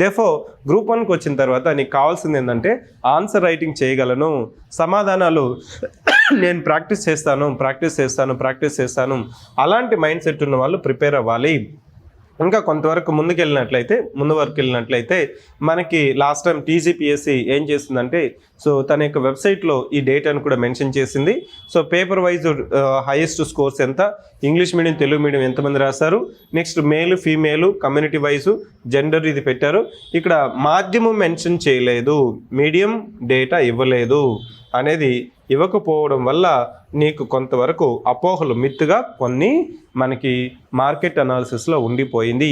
దేర్ఫోర్ గ్రూప్ 1కి వచ్చిన తర్వాత నీకు కావాల్సింది ఏంటంటే ఆన్సర్ రైటింగ్ చేయగలను, సమాధానాలు నేను ప్రాక్టీస్ చేస్తాను అలాంటి మైండ్ సెట్ ఉన్న వాళ్ళు ప్రిపేర్ అవ్వాలి. ఇంకా కొంతవరకు ముందుకు వెళ్ళినట్లయితే మనకి లాస్ట్ టైం టీజీపీఎస్సీ ఏం చేసిందంటే తన యొక్క వెబ్సైట్లో ఈ డేటాను కూడా మెన్షన్ చేసింది. పేపర్ వైజ్ హైయెస్ట్ స్కోర్స్ ఎంత, ఇంగ్లీష్ మీడియం, తెలుగు మీడియం ఎంతమంది రాశారు, నెక్స్ట్ మేలు, ఫీమేలు, కమ్యూనిటీ వైజు, జెండర్ ఇది పెట్టారు. ఇక్కడ మాధ్యమం మెన్షన్ చేయలేదు, మీడియం డేటా ఇవ్వలేదు అనేది ఇవ్వకపోవడం వల్ల నీకు కొంతవరకు అపోహలు మిత్తుగా కొన్ని మనకి మార్కెట్ అనాలిసిస్లో ఉండిపోయింది.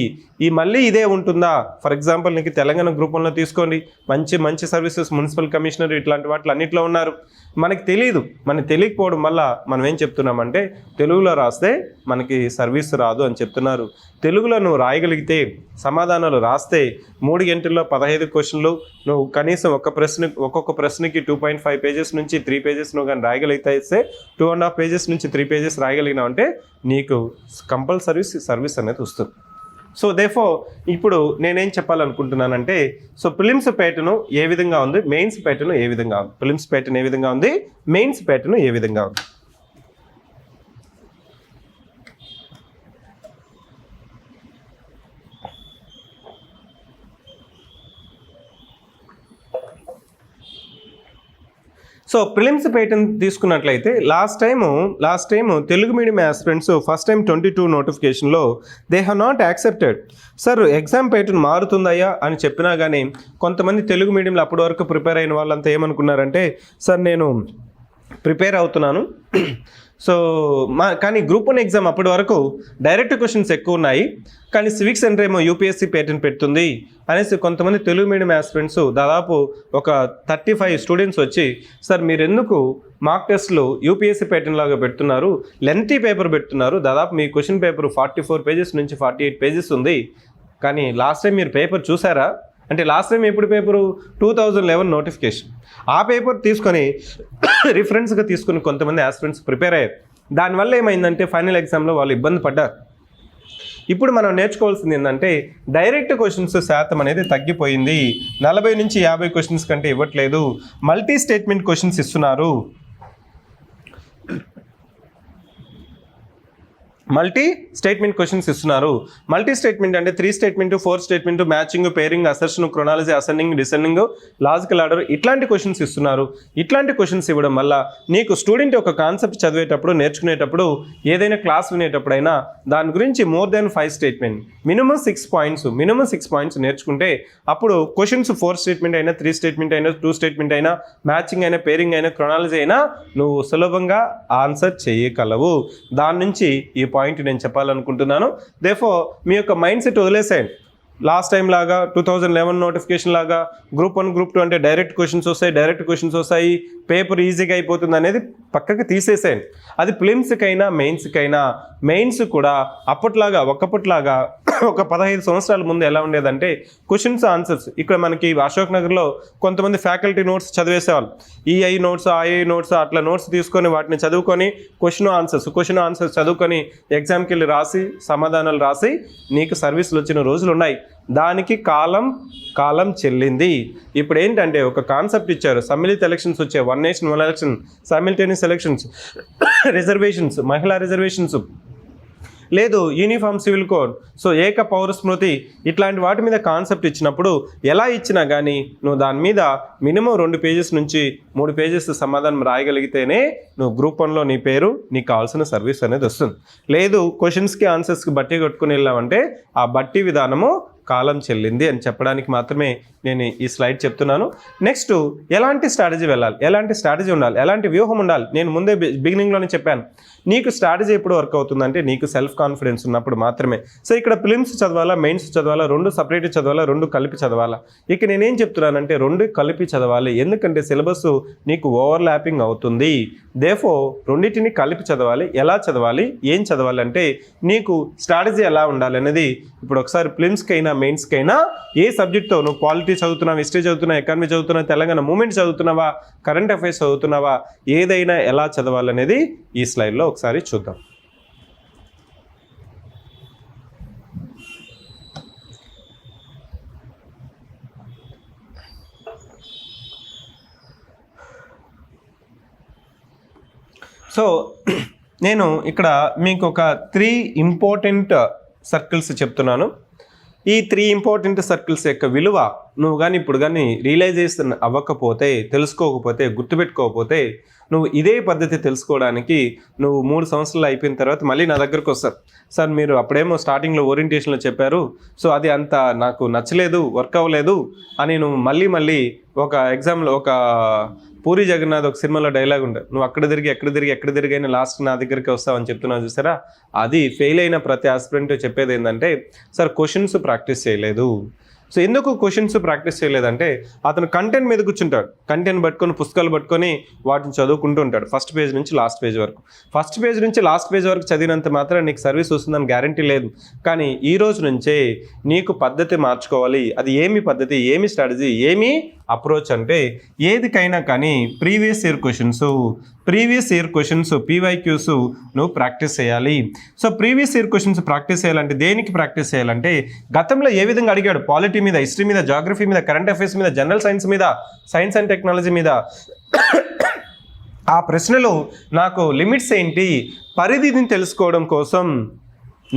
మళ్ళీ ఇదే ఉంటుందా? ఫర్ ఎగ్జాంపుల్ నీకు తెలంగాణ గ్రూప్ 1లో తీసుకోండి, మంచి సర్వీసెస్, మున్సిపల్ కమిషనర్ ఇట్లాంటి వాటిలో అన్నింటిలో ఉన్నారు. మనకు తెలియకపోవడం వల్ల మనం ఏం చెప్తున్నామంటే తెలుగులో రాస్తే మనకి సర్వీస్ రాదు అని చెప్తున్నారు. తెలుగులో నువ్వు రాయగలిగితే, సమాధానాలు రాస్తే 3 గంటల్లో 15 క్వశ్చన్లు, నువ్వు కనీసం ఒక్కొక్క ప్రశ్నకి 2.5 pages పేజెస్ నుంచి 3 పేజెస్ నువ్వు కానీ రాయగలిగితే 2.5 పేజెస్ నుంచి 3 పేజెస్ రాయగలిగినావు అంటే నీకు కంపల్సరీ సర్వీస్ అనేది వస్తుంది. సో దేఫోర్ ఇప్పుడు నేనేం చెప్పాలనుకుంటున్నానంటే, సో ప్రిలిమ్స్ ప్యాటర్న్ ఏ విధంగా ఉంది, మెయిన్స్ ప్యాటర్న్ ఏ విధంగా ఉంది, ప్రిలిమ్స్ ప్యాటర్న్ ఏ విధంగా ఉంది, మెయిన్స్ ప్యాటర్న్ ఏ విధంగా ఉంది. సో ప్రిలిమ్స్ ప్యాటర్న్ తీసుకున్నట్లయితే last time Telugu medium aspirants first time 22 నోటిఫికేషన్లో they have not accepted. Sir exam pattern మారుతుందయ్యా అని చెప్పినా కానీ కొంతమంది తెలుగు మీడియంలో అప్పటి వరకు ప్రిపేర్ అయిన వాళ్ళంతా ఏమనుకున్నారంటే, సార్ నేను ప్రిపేర్ అవుతున్నాను సో కానీ గ్రూప్ 1 ఎగ్జామ్ అప్పటి వరకు డైరెక్ట్ క్వశ్చన్స్ ఎక్కువ ఉన్నాయి, కానీ సివిక్స్ సెంటర్ ఏమో యూపీఎస్సీ ప్యాటర్న్ పెడుతుంది అనేసి కొంతమంది తెలుగు మీడియం ఆస్పిరెంట్స్ దాదాపు ఒక 35 స్టూడెంట్స్ వచ్చి, సార్ మీరు ఎందుకు మార్క్ టెస్ట్లు యూపీఎస్సీ ప్యాటర్న్ లాగా పెడుతున్నారు, లెంతీ పేపర్ పెడుతున్నారు, దాదాపు మీ క్వశ్చన్ పేపర్ 44 పేజెస్ నుంచి 48 పేజెస్ ఉంది, కానీ లాస్ట్ టైం మీరు పేపర్ చూసారా అంటే లాస్ట్ టైం ఎప్పుడు పేపరు 2011 నోటిఫికేషన్, ఆ పేపర్ తీసుకొని రిఫరెన్స్గా తీసుకుని కొంతమంది ఆస్పిరెంట్స్ ప్రిపేర్ అయ్యారు. దానివల్ల ఏమైందంటే ఫైనల్ ఎగ్జామ్లో వాళ్ళు ఇబ్బంది పడ్డారు. ఇప్పుడు మనం నేర్చుకోవాల్సింది ఏంటంటే డైరెక్ట్ క్వశ్చన్స్ శాతం అనేది తగ్గిపోయింది. 40 నుంచి 50 క్వశ్చన్స్ కంటే ఇవ్వట్లేదు, మల్టీ స్టేట్మెంట్ క్వశ్చన్స్ ఇస్తున్నారు. మల్టీ స్టేట్మెంట్ క్వశ్చన్స్ ఇస్తున్నారు. మల్టీ స్టేట్మెంట్ అంటే 3 statement, 4 statement, matching, pairing, assertion, chronology, ascending, descending, logical order ఇట్లాంటి క్వశ్చన్స్ ఇస్తున్నారు. ఇట్లాంటి క్వశ్చన్స్ ఇవ్వడం వల్ల నీకు స్టూడెంట్ ఒక కాన్సెప్ట్ చదివేటప్పుడు, నేర్చుకునేటప్పుడు, ఏదైనా క్లాస్ వినేటప్పుడైనా దాని గురించి more than 5 statement, minimum 6 points నేర్చుకుంటే అప్పుడు క్వశ్చన్స్ 4 స్టేట్మెంట్ అయినా, 3 స్టేట్మెంట్ అయినా, 2 స్టేట్మెంట్ అయినా, మ్యాచింగ్ అయినా, పేరింగ్ అయినా, క్రొనాలజీ అయినా నువ్వు సులభంగా ఆన్సర్ చేయగలవు. దాని నుంచి ఈ పాయింట్ నేను చెప్పాలనుకుంటున్నాను. దేర్ఫోర్ మీ యొక్క మైండ్ సెట్ వదిలేసేయండి. లాస్ట్ టైం లాగా 2011 నోటిఫికేషన్ లాగా గ్రూప్ 1 గ్రూప్ 2 అంటే డైరెక్ట్ క్వశ్చన్స్ వస్తాయి, పేపర్ ఈజీగా అయిపోతుంది అనేది పక్కకి తీసేసేయండి. అది ప్రిలిమ్స్కైనా మెయిన్స్కైనా, మెయిన్స్ కూడా అప్పట్లాగా ఒక 15 సంవత్సరాల ముందు ఎలా ఉండేదంటే క్వశ్చన్స్ ఆన్సర్స్ ఇక్కడ మనకి అశోక్ నగర్లో కొంతమంది faculty notes చదివేసేవాళ్ళు. EI notes, ఐఐ notes అట్లా నోట్స్ తీసుకొని వాటిని చదువుకొని క్వశ్చన్ ఆన్సర్స్ చదువుకొని ఎగ్జామ్కి వెళ్ళి రాసి సమాధానాలు రాసి నీకు సర్వీసులు వచ్చిన రోజులు ఉన్నాయి. దానికి కాలం చెల్లింది. ఇప్పుడు ఏంటంటే ఒక కాన్సెప్ట్ ఇచ్చారు, సమ్మిళిత ఎలక్షన్స్ వచ్చాయి, 1 nation 1 election, simultaneous elections, reservations, మహిళా రిజర్వేషన్స్, లేదు యూనిఫామ్ సివిల్ కోడ్, సో ఏక పౌర స్మృతి, ఇట్లాంటి వాటి మీద కాన్సెప్ట్ ఇచ్చినప్పుడు ఎలా ఇచ్చినా కానీ నువ్వు దాని మీద మినిమం 2 పేజెస్ నుంచి 3 పేజెస్ సమాధానం రాయగలిగితేనే నువ్వు గ్రూప్ 1లో నీ పేరు, నీకు కావాల్సిన సర్వీస్ అనేది వస్తుంది. లేదు క్వశ్చన్స్కి ఆన్సర్స్కి బట్టి కొట్టుకుని వెళ్ళామంటే ఆ బట్టి విధానము కాలం చెల్లింది అని చెప్పడానికి మాత్రమే నేను ఈ స్లైడ్ చెప్తున్నాను. నెక్స్ట్ ఎలాంటి స్ట్రాటజీ ఉండాలి, ఎలాంటి వ్యూహం ఉండాలి. నేను ముందే బిగినింగ్లోనే చెప్పాను, నీకు స్ట్రాటజీ ఎప్పుడు వర్క్ అవుతుందంటే నీకు సెల్ఫ్ కాన్ఫిడెన్స్ ఉన్నప్పుడు మాత్రమే. సో ఇక్కడ ప్రిలిమ్స్ చదవాలా, మెయిన్స్ చదవాలా, 2 సపరేట్ చదవాలా, 2 కలిపి చదవాలా. ఇక నేనేం చెప్తున్నానంటే 2 కలిపి చదవాలి, ఎందుకంటే సిలబస్ నీకు ఓవర్లాపింగ్ అవుతుంది. దేర్ఫోర్ రెండింటిని కలిపి చదవాలి. ఎలా చదవాలి, ఏం చదవాలి అంటే నీకు స్ట్రాటజీ ఎలా ఉండాలి అనేది ఇప్పుడు ఒకసారి ప్రిలిమ్స్కైనా మెయిన్స్కైనా ఏ సబ్జెక్ట్తో నువ్వు పాలిటీ చదువుతున్నావు, హిస్టరీ చదువుతున్నావు, ఎకానమీ చదువుతున్నావు, తెలంగాణ మూమెంట్ చదువుతున్నావా, కరెంట్ అఫైర్స్ చదువుతున్నావా, ఏదైనా ఎలా చదవాలనేది ఈ స్లైడ్లో ఒకసారి చూద్దాం. సో నేను ఇక్కడ మీకు ఒక 3 ఇంపార్టెంట్ సర్కిల్స్ చెప్తున్నాను. ఈ 3 ఇంపార్టెంట్ సర్కిల్స్ యొక్క విలువ నువ్వు కానీ ఇప్పుడు కానీ రియలైజేషన్ అవ్వకపోతే, తెలుసుకోకపోతే, గుర్తుపెట్టుకోకపోతే నువ్వు ఇదే పద్ధతి తెలుసుకోవడానికి నువ్వు 3 సంవత్సరాలు అయిపోయిన తర్వాత మళ్ళీ నా దగ్గరకు వస్తారు. సార్ మీరు అప్పుడేమో స్టార్టింగ్లో ఓరియంటేషన్లో చెప్పారు, సో అది అంత నాకు నచ్చలేదు, వర్క్ అవ్వలేదు అని నువ్వు మళ్ళీ ఒక ఎగ్జామ్లో ఒక పూరి జగన్నాథ్ ఒక సినిమాలో డైలాగ్ ఉంటుంది, నువ్వు ఎక్కడ తిరిగి అయినా లాస్ట్ నా దగ్గరికి వస్తావని చెప్తున్నావు చూసారా. అది ఫెయిల్ అయిన ప్రతి ఆస్పిరెంట్ చెప్పేది ఏంటంటే, సార్ క్వశ్చన్స్ ప్రాక్టీస్ చేయలేదు. సో ఎందుకు క్వశ్చన్స్ ప్రాక్టీస్ చేయలేదంటే అతను కంటెంట్ మీద కూర్చుంటాడు, కంటెంట్ పట్టుకొని పుస్తకాలు పట్టుకొని వాటిని చదువుకుంటూ ఉంటాడు ఫస్ట్ పేజ్ నుంచి లాస్ట్ పేజ్ వరకు. ఫస్ట్ పేజ్ నుంచి లాస్ట్ పేజ్ వరకు చదివినంత మాత్రం నీకు సర్వీస్ వస్తుందని గ్యారంటీ లేదు. కానీ ఈ రోజు నుంచే నీకు పద్ధతి మార్చుకోవాలి. అది ఏమి పద్ధతి, ఏమి స్ట్రాటజీ, ఏమి అప్రోచ్ అంటే ఏదికైనా కానీ ప్రీవియస్ ఇయర్ క్వశ్చన్స్ పీవైక్యూస్ నువ్వు ప్రాక్టీస్ చేయాలి. So previous year questions practice చేయాలంటే దేనికి ప్రాక్టీస్ చేయాలంటే గతంలో ఏ విధంగా అడిగాడు, పాలిటీ మీద, హిస్టరీ మీద, జాగ్రఫీ మీద, కరెంట్ అఫైర్స్ మీద, జనరల్ సైన్స్ మీద, సైన్స్ అండ్ టెక్నాలజీ మీద ఆ ప్రశ్నలు నాకు లిమిట్స్ ఏంటి, పరిధిని తెలుసుకోవడం కోసం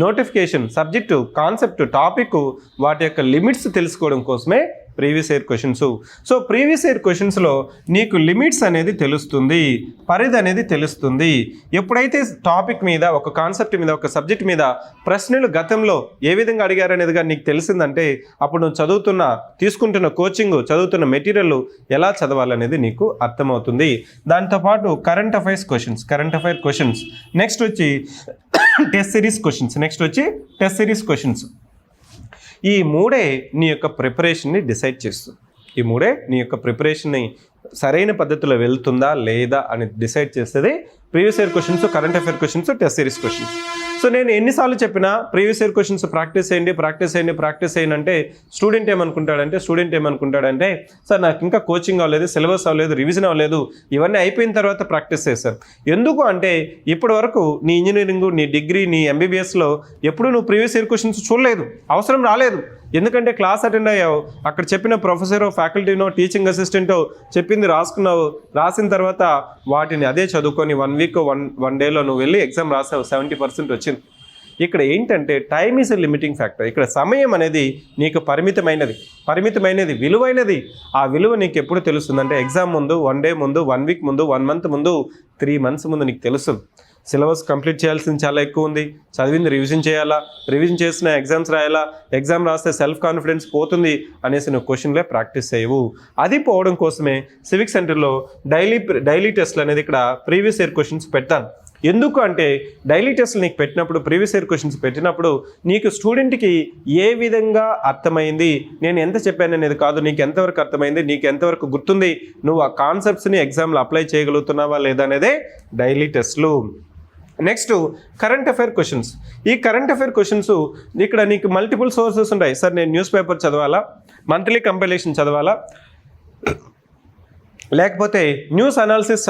నోటిఫికేషన్, సబ్జెక్టు, కాన్సెప్ట్, టాపిక్, వాటి యొక్క లిమిట్స్ తెలుసుకోవడం కోసమే previous year questions. So previous year క్వశ్చన్స్లో నీకు లిమిట్స్ అనేది తెలుస్తుంది, పరిధి అనేది తెలుస్తుంది. ఎప్పుడైతే టాపిక్ మీద, ఒక కాన్సెప్ట్ మీద, ఒక సబ్జెక్ట్ మీద ప్రశ్నలు గతంలో ఏ విధంగా అడిగారనేది కానీ నీకు తెలిసిందంటే అప్పుడు నువ్వు తీసుకుంటున్న కోచింగ్, చదువుతున్న మెటీరియల్ ఎలా చదవాలనేది నీకు అర్థమవుతుంది. దాంతోపాటు కరెంట్ అఫైర్ క్వశ్చన్స్, నెక్స్ట్ వచ్చి టెస్ట్ సిరీస్ క్వశ్చన్స్. ఈ మూడే నీ యొక్క ప్రిపరేషన్ని డిసైడ్ చేస్తుంది. ఈ మూడే నీ యొక్క ప్రిపరేషన్ని సరైన పద్ధతిలో వెళ్తుందా లేదా అని డిసైడ్ చేసేది previous year questions, current affair questions, test series questions. So నేను ఎన్నిసార్లు చెప్పినా ప్రీవియస్ ఇయర్ క్వశ్చన్స్ ప్రాక్టీస్ చేయండి అంటే స్టూడెంట్ ఏమనుకుంటాడంటే సార్ నాకు ఇంకా కోచింగ్ అవ్వలేదు, సిలబస్ అవ్వలేదు, రివిజన్ అవ్వలేదు, ఇవన్నీ అయిపోయిన తర్వాత ప్రాక్టీస్ చేశారు. ఎందుకు అంటే ఇప్పటి వరకు నీ ఇంజనీరింగ్, నీ డిగ్రీ, నీ ఎంబీబీఎస్లో ఎప్పుడు నువ్వు ప్రీవియస్ ఇయర్ క్వశ్చన్స్ చూడలేదు, అవసరం రాలేదు. ఎందుకంటే క్లాస్ అటెండ్ అయ్యావు, అక్కడ చెప్పిన ప్రొఫెసరో, ఫ్యాకల్టీనో, టీచింగ్ అసిస్టెంటో చెప్పింది రాసుకున్నావు, రాసిన తర్వాత వాటిని అదే చదువుకొని 1 వీక్ 1 డేలో నువ్వు వెళ్ళి ఎగ్జామ్ రాసావు, 70% వచ్చింది. ఇక్కడ ఏంటంటే time is a limiting factor. ఇక్కడ సమయం అనేది నీకు పరిమితమైనది, విలువైనది. ఆ విలువ నీకు ఎప్పుడు తెలుస్తుందంటే ఎగ్జామ్ ముందు, 1 డే ముందు, 1 వీక్ ముందు, 1 మంత్ ముందు, 3 మంత్స్ ముందు నీకు తెలుస్తుంది. సిలబస్ కంప్లీట్ చేయాల్సింది చాలా ఎక్కువ ఉంది, చదివింది రివిజన్ చేయాలా, రివిజన్ చేసిన ఎగ్జామ్స్ రాయాలా, ఎగ్జామ్ రాస్తే సెల్ఫ్ కాన్ఫిడెన్స్ పోతుంది అనేసి నువ్వు క్వశ్చన్లే ప్రాక్టీస్ చేయవు. అది పోవడం కోసమే సివిక్ సెంటర్లో డైలీ టెస్ట్లు అనేది ఇక్కడ ప్రీవియస్ ఇయర్ క్వశ్చన్స్ పెడతాను. ఎందుకు అంటే డైలీ టెస్ట్లు నీకు పెట్టినప్పుడు, ప్రీవియస్ ఇయర్ క్వశ్చన్స్ పెట్టినప్పుడు నీకు స్టూడెంట్కి ఏ విధంగా అర్థమైంది, నేను ఎంత చెప్పాను అనేది కాదు, నీకు ఎంతవరకు అర్థమైంది, నీకు ఎంతవరకు గుర్తుంది, నువ్వు ఆ కాన్సెప్ట్స్ని ఎగ్జామ్లో అప్లై చేయగలుగుతున్నావా లేదా అనేదే డైలీ టెస్ట్లు. Next current affair questions. ఈ కరెంట్ అఫైర్ క్వశ్చన్స్ ఇక్కడ నీకు మల్టిపుల్ సోర్సెస్ ఉంటాయి. సార్ నేను న్యూస్ పేపర్ చదవాలా, మంత్లీ కంపైలేషన్ చదవాలా, లేకపోతే న్యూస్ అనాలిసిస్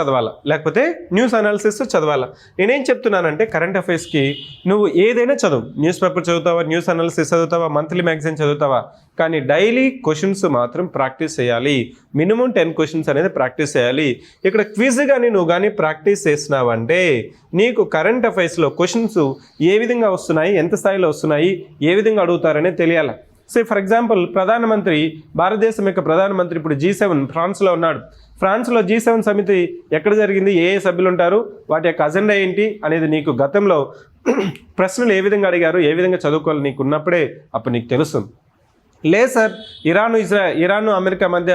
చదవాలా, నేనేం చెప్తున్నానంటే కరెంట్ అఫైర్స్కి నువ్వు ఏదైనా చదువు, న్యూస్ పేపర్ చదువుతావా, న్యూస్ అనాలిసిస్ చదువుతావా, మంత్లీ మ్యాగజైన్ చదువుతావా, కానీ డైలీ క్వశ్చన్స్ మాత్రం ప్రాక్టీస్ చేయాలి. మినిమం 10 క్వశ్చన్స్ అనేది ప్రాక్టీస్ చేయాలి. ఇక్కడ క్విజ్ కానీ నువ్వు కానీ ప్రాక్టీస్ చేసినావంటే నీకు కరెంట్ అఫైర్స్లో క్వశ్చన్స్ ఏ విధంగా వస్తున్నాయి, ఎంత స్థాయిలో వస్తున్నాయి, ఏ విధంగా అడుగుతారనే తెలియాలి. సే ఫర్ ఎగ్జాంపుల్ భారతదేశం యొక్క ప్రధానమంత్రి ఇప్పుడు G7 ఫ్రాన్స్లో ఉన్నాడు. ఫ్రాన్స్లో G7 సమితి ఎక్కడ జరిగింది, ఏ సభ్యులు ఉంటారు, వాటి యొక్క అజెండా ఏంటి అనేది నీకు గతంలో ప్రశ్నలు ఏ విధంగా అడిగారు, ఏ విధంగా చదువుకోవాలి నీకు ఉన్నప్పుడే అప్పుడు నీకు తెలుస్తుంది. లేదు సార్, ఇరాను అమెరికా మధ్య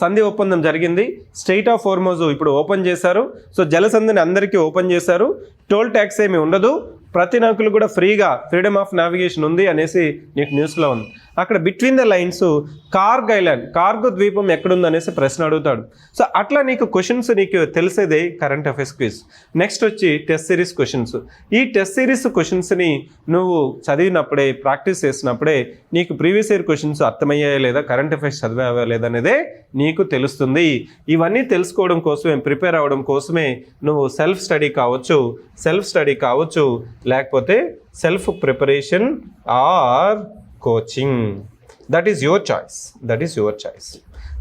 సంధి ఒప్పందం జరిగింది, స్ట్రెయిట్ ఆఫ్ హోర్ముజ్ ఇప్పుడు ఓపెన్ చేశారు, సో జలసంధిని అందరికీ ఓపెన్ చేశారు, టోల్ ట్యాక్స్ ఏమి ఉండదు, ప్రతి నాయకులు కూడా ఫ్రీగా ఫ్రీడమ్ ఆఫ్ నావిగేషన్ ఉంది అనేసి నీకు న్యూస్లో ఉంది. అక్కడ బిట్వీన్ ద లైన్స్ కార్గో ద్వీపం ఎక్కడుంది అనేసి ప్రశ్న అడుగుతాడు. సో అట్లా నీకు క్వశ్చన్స్ నీకు తెలిసేదే కరెంట్ అఫైర్స్ క్విజ్. నెక్స్ట్ వచ్చి టెస్ట్ సిరీస్ క్వశ్చన్స్. ఈ టెస్ట్ సిరీస్ క్వశ్చన్స్ని నువ్వు చదివినప్పుడే, ప్రాక్టీస్ చేసినప్పుడే నీకు ప్రీవియస్ ఇయర్ క్వశ్చన్స్ అర్థమయ్యాయా లేదా, కరెంట్ అఫైర్స్ చదివావా లేదా అనేదే నీకు తెలుస్తుంది. ఇవన్నీ తెలుసుకోవడం కోసమే, ప్రిపేర్ అవ్వడం కోసమే నువ్వు సెల్ఫ్ స్టడీ కావచ్చు లేకపోతే self preparation or coaching. That is your choice.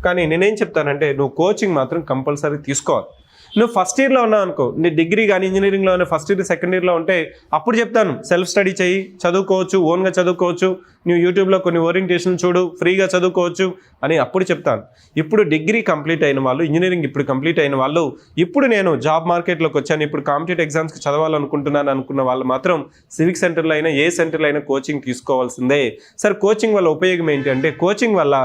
కానీ నేనేం చెప్తానంటే నువ్వు కోచింగ్ మాత్రం కంపల్సరీ తీసుకోవాలి. నువ్వు ఫస్ట్ ఇయర్లో ఉన్నావు అనుకో, నీ డిగ్రీ కానీ ఇంజనీరింగ్లో ఉన్న ఫస్ట్ ఇయర్ సెకండ్ ఇయర్లో ఉంటే అప్పుడు చెప్తాను సెల్ఫ్ స్టడీ చేయి, చదువుకోవచ్చు, ఓన్గా చదువుకోవచ్చు, నువ్వు యూట్యూబ్లో కొన్ని ఓరియంటేషన్ చూడు, ఫ్రీగా చదువుకోవచ్చు అని అప్పుడు చెప్తాను. ఇప్పుడు డిగ్రీ కంప్లీట్ అయిన వాళ్ళు, ఇంజనీరింగ్ ఇప్పుడు కంప్లీట్ అయిన వాళ్ళు, ఇప్పుడు నేను జాబ్ మార్కెట్లోకి వచ్చాను, ఇప్పుడు కాంపిటేటివ్ ఎగ్జామ్స్కి చదవాలనుకుంటున్నాను అనుకున్న వాళ్ళు మాత్రం సివిక్ సెంటర్లో అయినా ఏ సెంటర్లో అయినా కోచింగ్ తీసుకోవాల్సిందే. సార్ కోచింగ్ వల్ల ఉపయోగం ఏంటి అంటే, కోచింగ్ వల్ల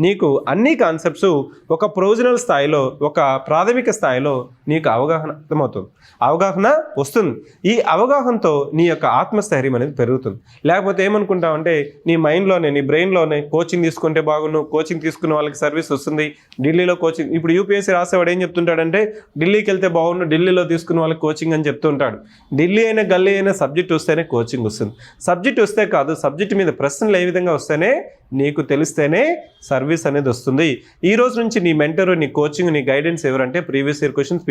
నీకు అన్ని కాన్సెప్ట్స్ ఒక ప్రొవిజనల్ స్థాయిలో, ఒక ప్రాథమిక స్థాయిలో నీకు అవగాహన వస్తుంది. ఈ అవగాహనతో నీ యొక్క ఆత్మస్థైర్యం అనేది పెరుగుతుంది. లేకపోతే ఏమనుకుంటావంటే నీ మైండ్లోనే, నీ బ్రెయిన్లోనే కోచింగ్ తీసుకుంటే బాగుండు, కోచింగ్ తీసుకున్న వాళ్ళకి సర్వీస్ వస్తుంది, ఢిల్లీలో కోచింగ్. ఇప్పుడు యూపీఎస్సీ రాసేవాడు ఏం చెప్తుంటాడంటే ఢిల్లీకి వెళ్తే బాగుండు, ఢిల్లీలో తీసుకున్న వాళ్ళకి కోచింగ్ అని చెప్తుంటాడు. ఢిల్లీ అయినా గల్లీ అయినా సబ్జెక్ట్ వస్తేనే కోచింగ్ వస్తుంది. సబ్జెక్ట్ వస్తే కాదు, సబ్జెక్ట్ మీద ప్రశ్నలు ఏ విధంగా వస్తేనే నీకు తెలిస్తేనే సర్వీస్ అనేది వస్తుంది. ఈ రోజు నుంచి నీ మెంటర్, నీ కోచింగ్, నీ గైడెన్స్ ఎవరంటే ప్రీవియస్ ఇయర్ క్వశ్చన్స్,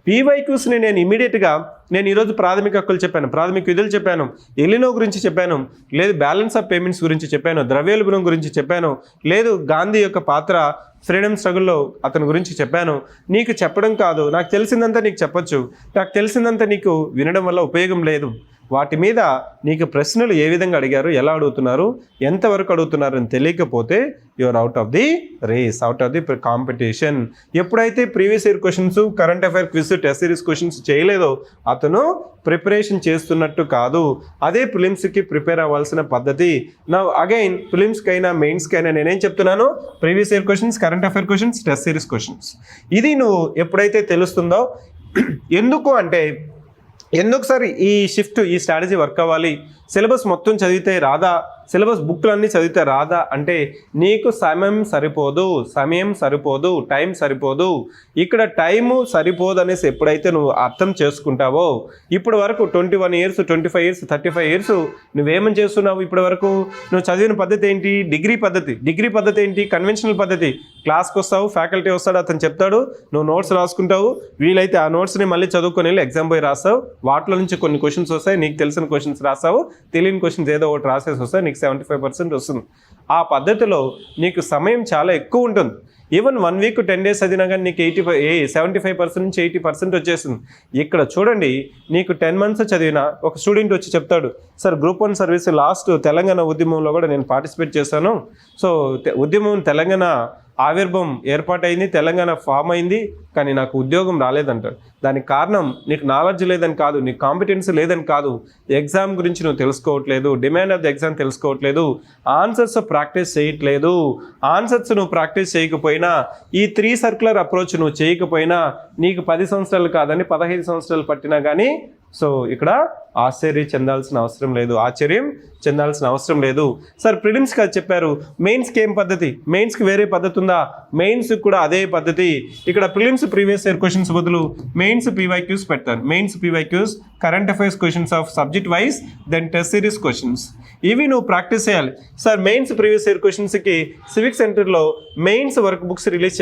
పీవైక్యూస్ని నేను ఇమీడియట్గా నేను ఈరోజు ప్రాథమిక హక్కులు చెప్పాను, ప్రాథమిక విధులు చెప్పాను, ఎలినో గురించి చెప్పాను, లేదు బ్యాలెన్స్ ఆఫ్ పేమెంట్స్ గురించి చెప్పాను, ద్రవ్యోల్బణం గురించి చెప్పాను, లేదు గాంధీ యొక్క పాత్ర ఫ్రీడమ్ స్ట్రగుల్లో అతని గురించి చెప్పాను. నీకు చెప్పడం కాదు, నాకు తెలిసిందంతా నీకు చెప్పొచ్చు, నాకు తెలిసిందంతా నీకు వినడం వల్ల ఉపయోగం లేదు. వాటి మీద నీకు ప్రశ్నలు ఏ విధంగా అడిగారు, ఎలా అడుగుతున్నారు, ఎంతవరకు అడుగుతున్నారు అని తెలియకపోతే you're out of the race, out of the competition. ఎప్పుడైతే previous year questions, current affair quiz, test series questions చేయలేదో అతను ప్రిపరేషన్ చేస్తున్నట్టు కాదు. అదే ప్రిలిమ్స్కి ప్రిపేర్ అవ్వాల్సిన పద్ధతి. నా అగైన్ ప్రిలిమ్స్కైనా మెయిన్స్కైనా నేనేం చెప్తున్నాను, previous year questions, current affair questions, test series questions. ఇది నువ్వు ఎప్పుడైతే తెలుస్తుందో, ఎందుకు అంటే ఎందుకు సార్ ఈ షిఫ్ట్, ఈ స్ట్రాటజీ వర్క్ అవ్వాలి, సిలబస్ మొత్తం చదివితే రాదా, సిలబస్ బుక్లన్నీ చదివితే రాదా అంటే నీకు సమయం సరిపోదు, టైం సరిపోదు. ఇక్కడ టైము సరిపోదు అనేసి ఎప్పుడైతే నువ్వు అర్థం చేసుకుంటావో, ఇప్పటి వరకు 21 years, 25 years, 35 years నువ్వేమని చేస్తున్నావు, ఇప్పటి వరకు నువ్వు చదివిన పద్ధతి ఏంటి, డిగ్రీ పద్ధతి ఏంటి, కన్వెన్షనల్ పద్ధతి. క్లాస్కి వస్తావు, ఫ్యాకల్టీ వస్తాడు, అతను చెప్తాడు, నువ్వు నోట్స్ రాసుకుంటావు, వీలైతే ఆ నోట్స్ని మళ్ళీ చదువుకొని వెళ్ళి ఎగ్జామ్ పోయి రాస్తావు. వాటిలో నుంచి కొన్ని క్వశ్చన్స్ వస్తాయి, నీకు తెలిసిన క్వశ్చన్స్ రాస్తావు, తెలియని క్వశ్చన్స్ ఏదో ఒకటి రాసేసి వస్తాయి, నీకు 75% వస్తుంది. ఆ పద్ధతిలో నీకు సమయం చాలా ఎక్కువ ఉంటుంది. ఈవెన్ 1 week 10 days చదివినా కానీ నీకు 75% నుంచి 80% వచ్చేస్తుంది. ఇక్కడ చూడండి, నీకు 10 months చదివిన ఒక స్టూడెంట్ వచ్చి చెప్తాడు, sir group 1 service last Telangana ఉద్యమంలో కూడా నేను పార్టిసిపేట్ చేశాను. సో ఉద్యమం తెలంగాణ ఆవిర్భం ఏర్పాటైంది, తెలంగాణ ఫామ్ అయింది, కానీ నాకు ఉద్యోగం రాలేదంటారు. దానికి కారణం నీకు నాలెడ్జ్ లేదని కాదు, నీకు కాంపిటెన్స్ లేదని కాదు, ఎగ్జామ్ గురించి నువ్వు తెలుసుకోవట్లేదు, డిమాండ్ ఆఫ్ ద ఎగ్జామ్ తెలుసుకోవట్లేదు, ఆన్సర్స్ ప్రాక్టీస్ చేయట్లేదు. ఆన్సర్స్ నువ్వు ప్రాక్టీస్ చేయకపోయినా, ఈ 3 circular అప్రోచ్ నువ్వు చేయకపోయినా, నీకు 10 సంవత్సరాలు కాదని 15 సంవత్సరాలు పట్టినా కానీ సో ఇక్కడ ఆశ్చర్యం చెందాల్సిన అవసరం లేదు. సార్ ప్రిలిమ్స్కి అది చెప్పారు, మెయిన్స్కి ఏం పద్ధతి, మెయిన్స్కి వేరే పద్ధతి ఉందా, మెయిన్స్కి కూడా అదే పద్ధతి. ఇక్కడ ప్రిలిమ్స్ ప్రీవియస్ ఇయర్ క్వశ్చన్స్ బదులు మెయిన్స్ పీవైక్యూస్ పెడతారు. Mains PYQs, current affairs questions of subject wise, then test series questions, ఇవి నువ్వు ప్రాక్టీస్ చేయాలి. సార్ మెయిన్స్ ప్రీవియస్ ఇయర్ క్వశ్చన్స్కి సివిక్ సెంటర్లో మెయిన్స్ వర్క్ బుక్స్ రిలీజ్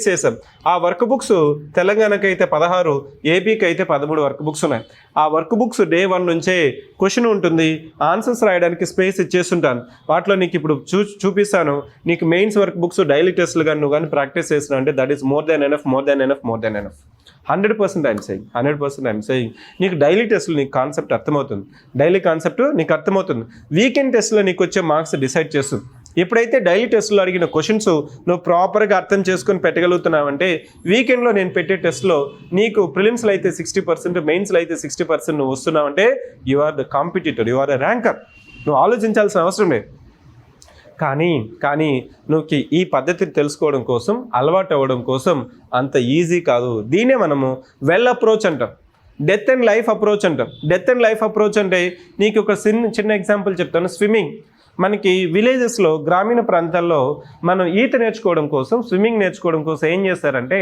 చేసాం. ఆ వర్క్ బుక్స్ తెలంగాణకి అయితే 16, ఏపీకి అయితే 13 వర్క్ బుక్స్ ఉన్నాయి. ఆ వర్క్ బుక్స్ day 1 నుంచే క్వశ్చన్ ఉంటుంది, ఆన్సర్స్ రాయడానికి స్పేస్ ఇచ్చేస్తుంటాను. వాటిలో నీకు ఇప్పుడు చూపిస్తాను. నీకు మెయిన్స్ వర్క్ బుక్స్ డైలీ టెస్ట్లు కానీ నువ్వు కానీ ప్రాక్టీస్ చేస్తున్నావు అంటే that is more than enough. 100% I'm saying నీకు డైలీ టెస్ట్లు నీకు కాన్సెప్ట్ అర్థమవుతుంది, డైలీ కాన్సెప్ట్ నీకు అర్థమవుతుంది. వీకెండ్ టెస్ట్లో నీకు వచ్చే మార్క్స్ డిసైడ్ చేస్తుంది. ఎప్పుడైతే డైలీ టెస్ట్లో అడిగిన క్వశ్చన్స్ నువ్వు ప్రాపర్గా అర్థం చేసుకొని పెట్టగలుగుతున్నావంటే వీకెండ్లో నేను పెట్టే టెస్ట్లో నీకు ప్రిలిమ్స్లో అయితే 60%, మెయిన్స్లో అయితే 60% నువ్వు వస్తున్నావంటే you are the competitor, you are the ranker. నువ్వు ఆలోచించాల్సిన అవసరం లేదు. కానీ నువ్వు ఈ పద్ధతిని తెలుసుకోవడం కోసం, అలవాటు అవ్వడం కోసం అంత ఈజీ కాదు. దీనే మనము వెల్ అప్రోచ్ అంటాం, డెత్ అండ్ లైఫ్ అప్రోచ్ అంటే నీకు ఒక చిన్న ఎగ్జాంపుల్ చెప్తాను. స్విమ్మింగ్ మనకి విలేజెస్లో, గ్రామీణ ప్రాంతాల్లో మనం ఈత నేర్చుకోవడం కోసం, స్విమ్మింగ్ నేర్చుకోవడం కోసం ఏం చేస్తారంటే,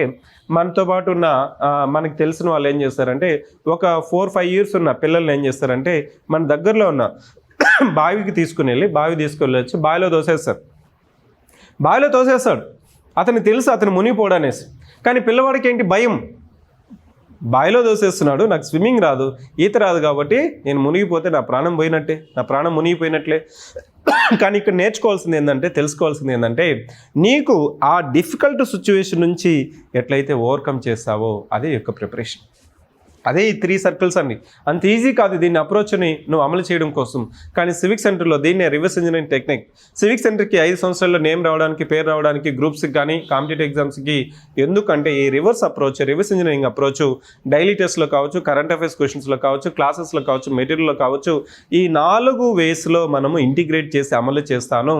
మనతో పాటు ఉన్న మనకి తెలిసిన వాళ్ళు ఏం చేస్తారంటే, ఒక 4-5 years ఉన్న పిల్లల్ని ఏం చేస్తారంటే మన దగ్గరలో ఉన్న బావి తీసుకుని వచ్చి బావిలో తోసేస్తాడు. అతనికి తెలుసు అతను మునిగిపోవడనేసి, కానీ పిల్లవాడికి ఏంటి భయం, బావిలో దోసేస్తున్నాడు, నాకు స్విమ్మింగ్ రాదు, ఈత రాదు, కాబట్టి నేను మునిగిపోతే నా ప్రాణం మునిగిపోయినట్లే. కానీ ఇక్కడ తెలుసుకోవాల్సింది ఏంటంటే నీకు ఆ డిఫికల్ట్ సిచ్యువేషన్ నుంచి ఎట్లయితే ఓవర్కమ్ చేస్తావో అదే యొక్క ప్రిపరేషన్. అదే ఈ 3 circles అండి. అంత ఈజీ కాదు దీన్ని అప్రోచ్ని నువ్వు అమలు చేయడం కోసం. కానీ సివిక్ సెంటర్లో దీన్నే రివర్స్ ఇంజనీరింగ్ టెక్నిక్. సివిక్ సెంటర్కి 5 సంవత్సరాల్లో నేమ్ రావడానికి, పేరు రావడానికి, గ్రూప్స్కి కానీ కాంపిటేటివ్ ఎగ్జామ్స్కి ఎందుకంటే ఈ రివర్స్ ఇంజనీరింగ్ అప్రోచ్ డైలీ టెస్ట్లో కావచ్చు, కరెంట్ అఫైర్స్ క్వశ్చన్స్లో కావచ్చు, క్లాసెస్లో కావచ్చు, మెటీరియల్లో కావచ్చు, ఈ 4 waysలో మనము ఇంటిగ్రేట్ చేసి అమలు చేస్తాను.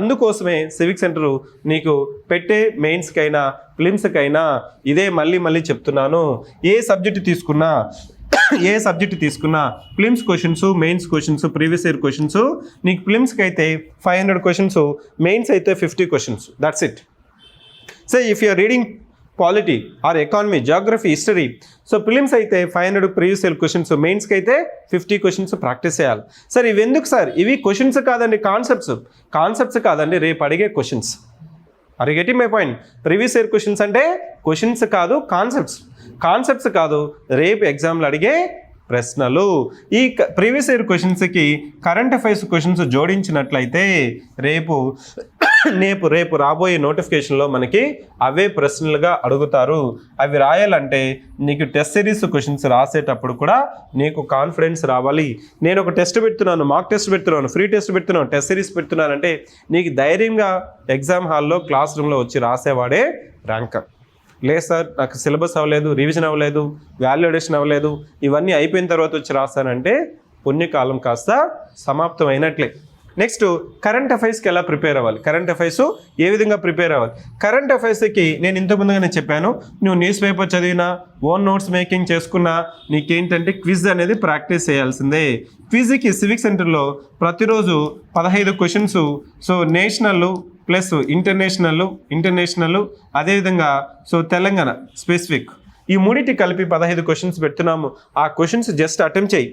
అందుకోసమే సివిక్ సెంటరు నీకు పెట్టే మెయిన్స్కైనా ప్రిలిమ్స్కైనా ఇదే మళ్ళీ చెప్తున్నాను. ఏ సబ్జెక్టు తీసుకున్నా prelims questions, mains questions, previous year questions, నీకు ప్రిలిమ్స్కి అయితే 500 questions, మెయిన్స్ అయితే 50 questions. That's it. So if you are reading polity or economy, geography, history. So prelims అయితే 500 ప్రీవియస్ ఇయర్ క్వశ్చన్స్, మెయిన్స్కి అయితే 50 క్వశ్చన్స్ ప్రాక్టీస్ చేయాలి. సార్ ఇవి ఎందుకు సార్? ఇవి క్వశ్చన్స్ కాదండి, కాన్సెప్ట్స్ కాదండి, రేపు అడిగే questions. Are you getting my point? Previous year questions అంటే క్వశ్చన్స్ కాదు, కాన్సెప్ట్స్ కాదు, రేపు ఎగ్జామ్లో అడిగే ప్రశ్నలు. ఈ ప్రీవియస్ ఇయర్ క్వశ్చన్స్కి కరెంట్ అఫైర్స్ క్వశ్చన్స్ జోడించినట్లయితే రేపు రాబోయే నోటిఫికేషన్లో మనకి అవే ప్రశ్నలుగా అడుగుతారు. అవి రాయాలంటే నీకు టెస్ట్ సిరీస్ క్వశ్చన్స్ రాసేటప్పుడు కూడా నీకు కాన్ఫిడెన్స్ రావాలి. నేను ఒక టెస్ట్ పెడుతున్నాను, మాక్ టెస్ట్ పెడుతున్నాను, ఫ్రీ టెస్ట్ పెడుతున్నాను, టెస్ట్ సిరీస్ పెడుతున్నానంటే నీకు ధైర్యంగా ఎగ్జామ్ హాల్లో క్లాస్ రూమ్లో వచ్చి రాసేవాడే ర్యాంకర్. లేదు సార్ నాకు సిలబస్ అవ్వలేదు, రివిజన్ అవ్వలేదు, వాల్యుడేషన్ అవ్వలేదు, ఇవన్నీ అయిపోయిన తర్వాత వచ్చి రాస్తానంటే పుణ్యకాలం కాస్త సమాప్తం అయినట్లే. నెక్స్ట్ కరెంట్ అఫైర్స్కి ఎలా ప్రిపేర్ అవ్వాలి, కరెంట్ అఫైర్స్ ఏ విధంగా ప్రిపేర్ అవ్వాలి? కరెంట్ అఫైర్స్కి నేను ఇంతకుముందుగానే చెప్పాను, నువ్వు న్యూస్ పేపర్ చదివినా, ఓన్ నోట్స్ మేకింగ్ చేసుకున్నా నీకేంటంటే క్విజ్ అనేది ప్రాక్టీస్ చేయాల్సిందే. క్విజ్కి సివిక్ సెంటర్లో ప్రతిరోజు 15 questions, so national plus international అదేవిధంగా సో తెలంగాణ స్పెసిఫిక్, ఈ మూడింటి కలిపి 15 క్వశ్చన్స్ పెడుతున్నాము. ఆ క్వశ్చన్స్ జస్ట్ అటెంప్ట్ చేయి.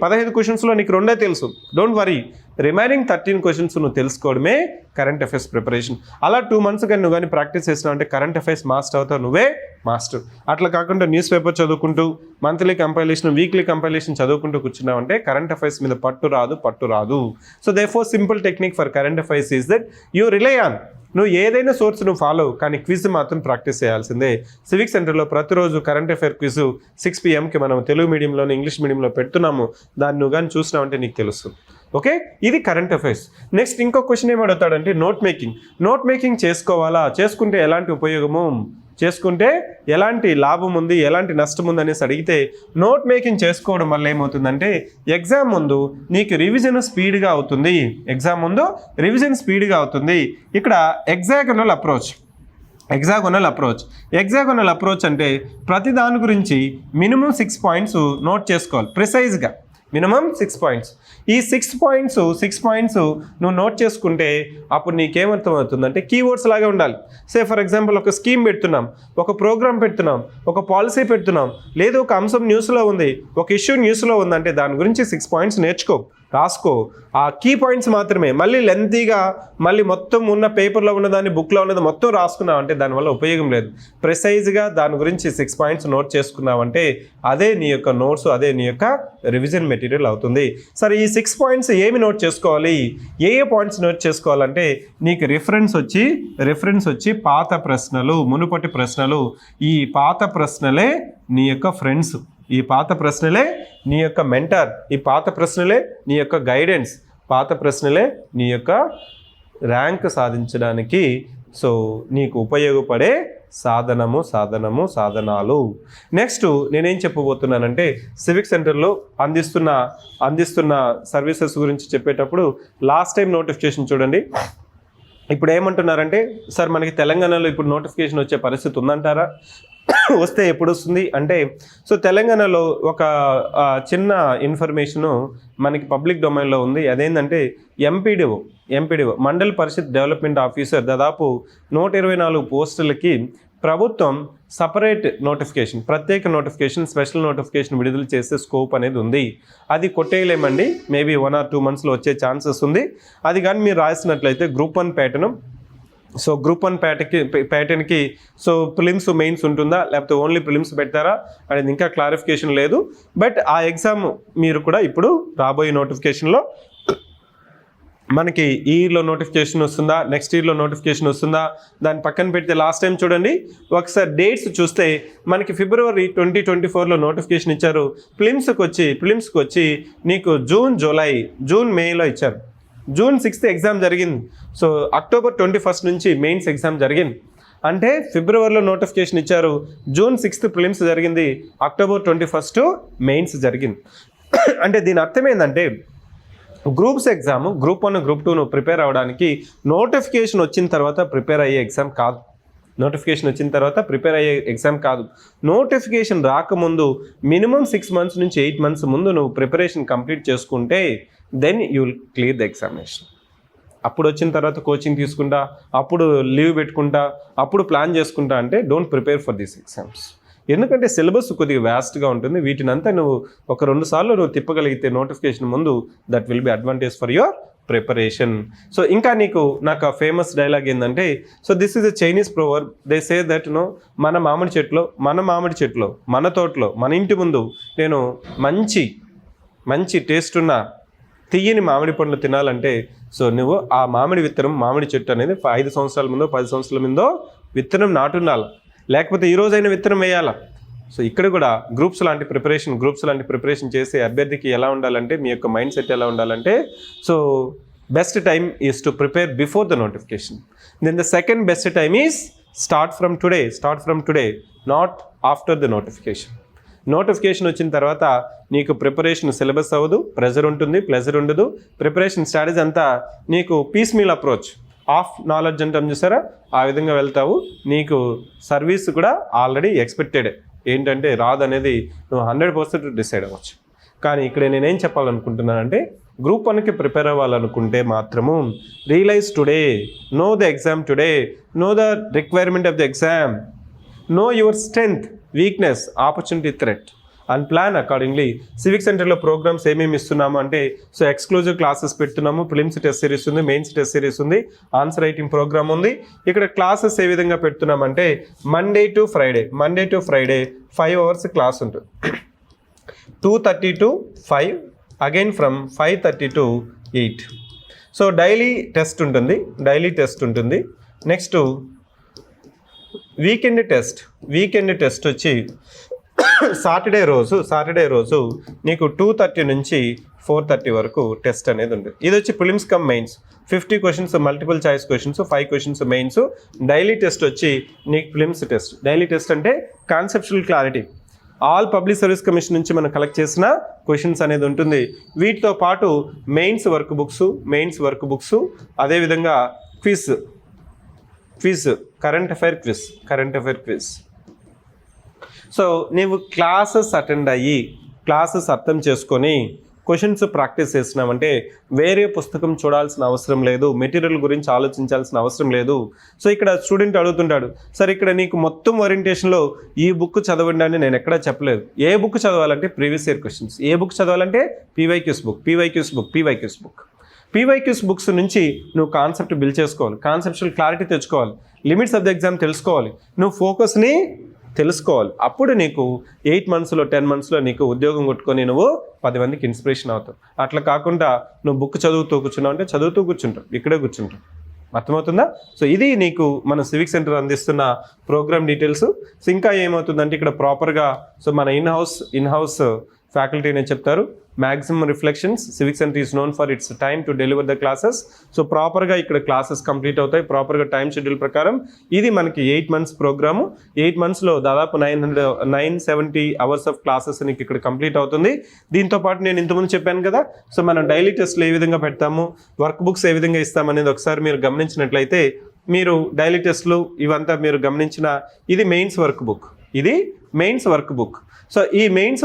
15 క్వశ్చన్స్లో నీకు 2 తెలుసు, డోంట్ వరీ. రిమైనింగ్ 13 క్వశ్చన్స్ నువ్వు తెలుసుకోవడమే కరెంట్ అఫైర్స్ ప్రిపరేషన్. అలా 2 months కానీ నువ్వు కానీ ప్రాక్టీస్ చేసినావు అంటే కరెంట్ అఫైర్స్ మాస్టర్ అవుతావు, నువ్వే మాస్టర్. అట్లా కాకుండా న్యూస్ పేపర్ చదువుకుంటూ, మంత్లీ కంపైలేషన్, వీక్లీ కంపైలేషన్ చదువుకుంటూ కూర్చున్నావు అంటే కరెంట్ అఫైర్స్ మీద పట్టు రాదు. So therefore simple technique for current affairs is that you rely on. నువ్వు ఏదైనా సోర్స్ నువ్వు ఫాలో, కానీ క్విజ్ మాత్రం ప్రాక్టీస్ చేయాల్సిందే. సివిక్ సెంటర్లో ప్రతిరోజు కరెంట్ అఫైర్ క్విజ్ 6 PM మనం తెలుగు మీడియంలోనే ఇంగ్లీష్ మీడియంలో పెడుతున్నాము. దాన్ని నువ్వు కానీ చూసినావంటే నీకు తెలుస్తుంది. ఓకే, ఇది కరెంట్ అఫైర్స్. నెక్స్ట్ ఇంకో క్వశ్చన్ ఏం అడుగుతాడంటే నోట్ మేకింగ్ చేసుకోవాలా, చేసుకుంటే ఎలాంటి ఉపయోగము, చేసుకుంటే ఎలాంటి లాభం ఉంది, ఎలాంటి నష్టం ఉంది అనేసి అడిగితే నోట్ మేకింగ్ చేసుకోవడం వల్ల ఏమవుతుందంటే ఎగ్జామ్ ముందు నీకు రివిజన్ స్పీడ్గా అవుతుంది. ఇక్కడ ఎగ్జాగనల్ అప్రోచ్ అంటే ప్రతి దాని గురించి మినిమం 6 points నోట్ చేసుకోవాలి ప్రిసైజ్గా. Minimum 6 points. ఈ 6 points నువ్వు నోట్ చేసుకుంటే అప్పుడు నీకేమర్థం అవుతుందంటే కీవర్డ్స్ లాగా ఉండాలి. సే ఫర్ ఎగ్జాంపుల్ ఒక స్కీమ్ పెడుతున్నాం, ఒక ప్రోగ్రామ్ పెడుతున్నాం, ఒక పాలసీ పెడుతున్నాం, లేదు ఒక అంశం న్యూస్లో ఉంది, ఒక ఇష్యూ న్యూస్లో ఉందంటే దాని గురించి 6 points నేర్చుకో, రాసుకో. ఆ కీ పాయింట్స్ మాత్రమే మళ్ళీ లెంతీగా మళ్ళీ మొత్తం ఉన్న పేపర్లో ఉన్నదాన్ని బుక్లో ఉన్నది మొత్తం రాసుకున్నావు అంటే దానివల్ల ఉపయోగం లేదు. ప్రిసైజ్గా దాని గురించి 6 points నోట్ చేసుకున్నావంటే అదే నీ యొక్క నోట్స్, అదే నీ యొక్క రివిజన్ మెటీరియల్ అవుతుంది. సరే ఈ 6 points ఏమి నోట్ చేసుకోవాలి, ఏ పాయింట్స్ నోట్ చేసుకోవాలంటే నీకు రిఫరెన్స్ వచ్చి పాత ప్రశ్నలు, మునుపటి ప్రశ్నలు. ఈ పాత ప్రశ్నలే నీ యొక్క ఫ్రెండ్స్, ఈ పాత ప్రశ్నలే నీ యొక్క మెంటర్, ఈ పాత ప్రశ్నలే నీ యొక్క గైడెన్స్, పాత ప్రశ్నలే నీ యొక్క ర్యాంక్ సాధించడానికి సో నీకు ఉపయోగపడే సాధనాలు. నెక్స్ట్ నేనేం చెప్పబోతున్నానంటే సివిక్ సెంటర్లో అందిస్తున్న సర్వీసెస్ గురించి చెప్పేటప్పుడు లాస్ట్ టైం నోటిఫికేషన్ చూడండి. ఇప్పుడు ఏమంటున్నారంటే సార్ మనకి తెలంగాణలో ఇప్పుడు నోటిఫికేషన్ వచ్చే పరిస్థితి ఉందంటారా, వస్తే ఎప్పుడు వస్తుంది అంటే సో తెలంగాణలో ఒక చిన్న ఇన్ఫర్మేషను మనకి పబ్లిక్ డొమైన్లో ఉంది. అదేంటంటే ఎంపీడీఓ మండల్ పరిషత్ డెవలప్మెంట్ ఆఫీసర్ దాదాపు 124 పోస్టులకి ప్రభుత్వం సపరేట్ నోటిఫికేషన్, ప్రత్యేక నోటిఫికేషన్, స్పెషల్ నోటిఫికేషన్ విడుదల చేసే స్కోప్ అనేది ఉంది. అది కొట్టేయలేమండి, మేబీ 1 or 2 monthsలో వచ్చే ఛాన్సెస్ ఉంది. అది కానీ మీరు రాసినట్లయితే గ్రూప్ 1 ప్యాటర్న్, సో గ్రూప్ 1 ప్యాటర్న్కి సో ప్రిలిమ్స్ మెయిన్స్ ఉంటుందా లేకపోతే ఓన్లీ ప్రిలిమ్స్ పెడతారా అనేది ఇంకా క్లారిఫికేషన్ లేదు. బట్ ఆ ఎగ్జామ్ మీరు కూడా ఇప్పుడు రాబోయే నోటిఫికేషన్లో మనకి ఈ ఇయర్లో నోటిఫికేషన్ వస్తుందా, నెక్స్ట్ ఇయర్లో నోటిఫికేషన్ వస్తుందా, దాన్ని పక్కన పెడితే లాస్ట్ టైం చూడండి ఒకసారి డేట్స్ చూస్తే మనకి February 2024లో నోటిఫికేషన్ ఇచ్చారు. ప్రిలిమ్స్కి వచ్చి నీకు జూన్ మేలో ఇచ్చారు. June 6th ఎగ్జామ్ జరిగింది. సో October 21st నుంచి మెయిన్స్ ఎగ్జామ్ జరిగింది. అంటే ఫిబ్రవరిలో నోటిఫికేషన్ ఇచ్చారు, June 6th ప్రిలిమ్స్ జరిగింది, October 21st మెయిన్స్ జరిగింది. అంటే దీని అర్థం ఏంటంటే groups exam group 1 group 2 prepare అవ్వడానికి నోటిఫికేషన్ వచ్చిన తర్వాత ప్రిపేర్ అయ్యే ఎగ్జామ్ కాదు. నోటిఫికేషన్ రాకముందు మినిమం 6 months నుంచి 8 months ముందు నువ్వు ప్రిపరేషన్ కంప్లీట్ చేసుకుంటే then you will clear the examination. అప్పుడు వచ్చిన తర్వాత కోచింగ్ తీసుకుంటా, అప్పుడు లీవ్ పెట్టుకుంటా, అప్పుడు ప్లాన్ చేసుకుంటా అంటే don't prepare for these exams. ఎందుకంటే సిలబస్ కొద్దిగా వ్యాస్ట్గా ఉంటుంది. వీటినంతా నువ్వు ఒక 2 సార్లు నువ్వు తిప్పగలిగితే నోటిఫికేషన్ ముందు that will be advantage for your preparation. So ఇంకా నాకు ఆ ఫేమస్ డైలాగ్ ఏంటంటే, so this is a Chinese proverb. They say that మన మామిడి చెట్లో మన తోటలో మన ఇంటి ముందు నేను మంచి టేస్ట్ ఉన్న తియ్యని మామిడి పండ్లు తినాలంటే సో నువ్వు ఆ మామిడి చెట్టు అనేది 5 సంవత్సరాల ముందో 10 సంవత్సరాల ముందో విత్తనం నాటున్నాల, లేకపోతే ఈ రోజైనా విత్తనం వేయాలా. సో ఇక్కడ కూడా గ్రూప్స్ లాంటి ప్రిపరేషన్ చేసే అభ్యర్థికి ఎలా ఉండాలంటే, మీ యొక్క మైండ్ సెట్ ఎలా ఉండాలంటే, so best time is to prepare before the notification. Then the second best time is start from today, not after the notification వచ్చిన తర్వాత నీకు ప్రిపరేషన్ సిలబస్ అవ్వదు, ప్రెజర్ ఉండదు. ప్రిపరేషన్ స్ట్రాటజీ అంతా నీకు piecemeal approach, of knowledge అంటాం చూసారా, ఆ విధంగా వెళ్తావు. నీకు సర్వీస్ కూడా ఆల్రెడీ ఎక్స్పెక్టెడ్, ఏంటంటే రాదనేది నువ్వు 100% డిసైడ్ అవ్వచ్చు. కానీ ఇక్కడ నేనేం చెప్పాలనుకుంటున్నానంటే, గ్రూప్ 1కి ప్రిపేర్ అవ్వాలనుకుంటే మాత్రము realise today, know the exam today, know the requirement of the exam, know your strength, weakness, opportunity, threat and plan accordingly. Civic సెంటర్లో ప్రోగ్రామ్స్ ఏమేమి ఇస్తున్నాము అంటే, సో ఎక్స్క్లూజివ్ క్లాసెస్ పెడుతున్నాము, ప్రిలిమ్స్ టెస్ట్ సిరీస్ ఉంది, మెయిన్స్ టెస్ట్ సిరీస్ ఉంది, answer writing programme ఉంది. ఇక్కడ క్లాసెస్ ఏ విధంగా పెడుతున్నామంటే Monday to Friday 5 hours class ఉంటుంది, 2:30 to 5, again from 5:30 to 8. So daily test ఉంటుంది. నెక్స్ట్ వీకెండ్ టెస్ట్ వచ్చి సాటర్డే రోజు నీకు 2:30 నుంచి 4:30 వరకు టెస్ట్ అనేది ఉంటుంది. ఇది వచ్చి prelims come mains, 50 questions multiple choice questions, 5 questions mains. Daily test వచ్చి నీకు ప్రిలిమ్స్ టెస్ట్. డైలీ టెస్ట్ అంటే conceptual clarity, all public service commission నుంచి మనం కలెక్ట్ చేసిన క్వశ్చన్స్ అనేది ఉంటుంది. వీటితో పాటు మెయిన్స్ వర్క్ బుక్స్, అదేవిధంగా quiz, current affair quiz. So నీవు క్లాసెస్ అటెండ్ అయ్యి క్లాసెస్ అర్థం చేసుకొని క్వశ్చన్స్ ప్రాక్టీస్ చేస్తున్నామంటే వేరే పుస్తకం చూడాల్సిన అవసరం లేదు, మెటీరియల్ గురించి ఆలోచించాల్సిన అవసరం లేదు. సో ఇక్కడ స్టూడెంట్ అడుగుతుంటాడు, సార్ ఇక్కడ నీకు మొత్తం ఓరియంటేషన్లో ఈ బుక్ చదవండి అని నేను ఎక్కడా చెప్పలేదు. ఏ బుక్ చదవాలంటే ప్రీవియస్ ఇయర్ క్వశ్చన్స్, ఏ బుక్ చదవాలంటే పీవైక్యూస్ బుక్స్ నుంచి నువ్వు కాన్సెప్ట్ బిల్డ్ చేసుకోవాలి, కాన్సెప్చువల్ క్లారిటీ తెచ్చుకోవాలి, లిమిట్స్ ఆఫ్ ద ఎగ్జామ్ తెలుసుకోవాలి, నువ్వు ఫోకస్ని తెలుసుకోవాలి. అప్పుడు నీకు 8 monthsలో 10 monthsలో నీకు ఉద్యోగం కొట్టుకొని నువ్వు 10 మందికి ఇన్స్పిరేషన్ అవుతావు. అట్లా కాకుండా నువ్వు బుక్ చదువుతూ కూర్చున్నావు అంటే చదువుతూ కూర్చుంటావు, ఇక్కడే కూర్చుంటావు. అర్థమవుతుందా? సో ఇది నీకు మన సివిక్ సెంటర్ అందిస్తున్న ప్రోగ్రామ్ డీటెయిల్స్. సో ఇంకా ఏమవుతుందంటే ఇక్కడ ప్రాపర్గా సో మన ఇన్ హౌస్ ఫ్యాకల్టీనే చెప్తారు. Maximum reflections, civic centre is known for it's time to deliver the classes. So ప్రాపర్గా ఇక్కడ క్లాసెస్ కంప్లీట్ అవుతాయి ప్రాపర్గా టైం షెడ్యూల్ ప్రకారం. ఇది మనకి 8 months ప్రోగ్రాము. 8 monthsలో దాదాపు 970 hours ఆఫ్ క్లాసెస్ నీకు ఇక్కడ కంప్లీట్ అవుతుంది. దీంతోపాటు నేను ఇంతకుముందు చెప్పాను కదా, సో మనం డైలీ టెస్ట్లు ఏ విధంగా పెడతాము, వర్క్ బుక్స్ ఏ విధంగా ఇస్తామనేది ఒకసారి మీరు గమనించినట్లయితే, మీరు డైలీ టెస్ట్లు ఇవంతా మీరు గమనించిన ఇది మెయిన్స్ వర్క్ బుక్. సో ఈ మెయిన్స్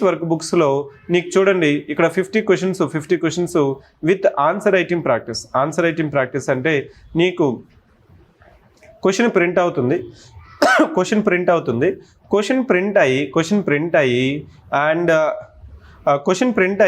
వర్క్ బుక్స్లో నీకు చూడండి ఇక్కడ 50 questions with answer writing practice అంటే నీకు క్వశ్చన్ ప్రింట్ అవుతుంది అండ్ క్వశ్చన్ ప్రింట్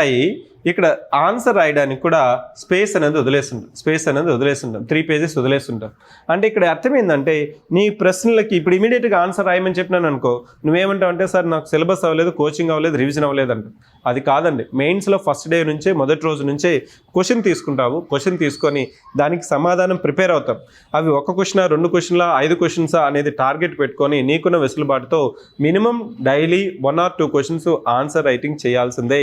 అయ్యి ఇక్కడ ఆన్సర్ రాయడానికి కూడా స్పేస్ అనేది వదిలేస్తుంటాం 3 pages వదిలేస్తుంటాం. అంటే ఇక్కడ అర్థం ఏంటంటే నీ ప్రశ్నలకి ఇప్పుడు ఇమీడియట్గా ఆన్సర్ రాయమని చెప్పినాను అనుకో, నువ్వేమంటావు అంటే సార్ నాకు సిలబస్ అవ్వలేదు, కోచింగ్ అవ్వలేదు, రివిజన్ అవ్వలేదు అంట. అది కాదండి. మెయిన్స్లో ఫస్ట్ డే నుంచే మొదటి రోజు నుంచే క్వశ్చన్ తీసుకొని దానికి సమాధానం ప్రిపేర్ అవుతాం. అవి 1 క్వశ్చన్ 2 క్వశ్చన్లా 5 క్వశ్చన్స్ అనేది టార్గెట్ పెట్టుకొని నీకున్న వెసులుబాటుతో minimum daily 1 or 2 questions answer writing చేయాల్సిందే.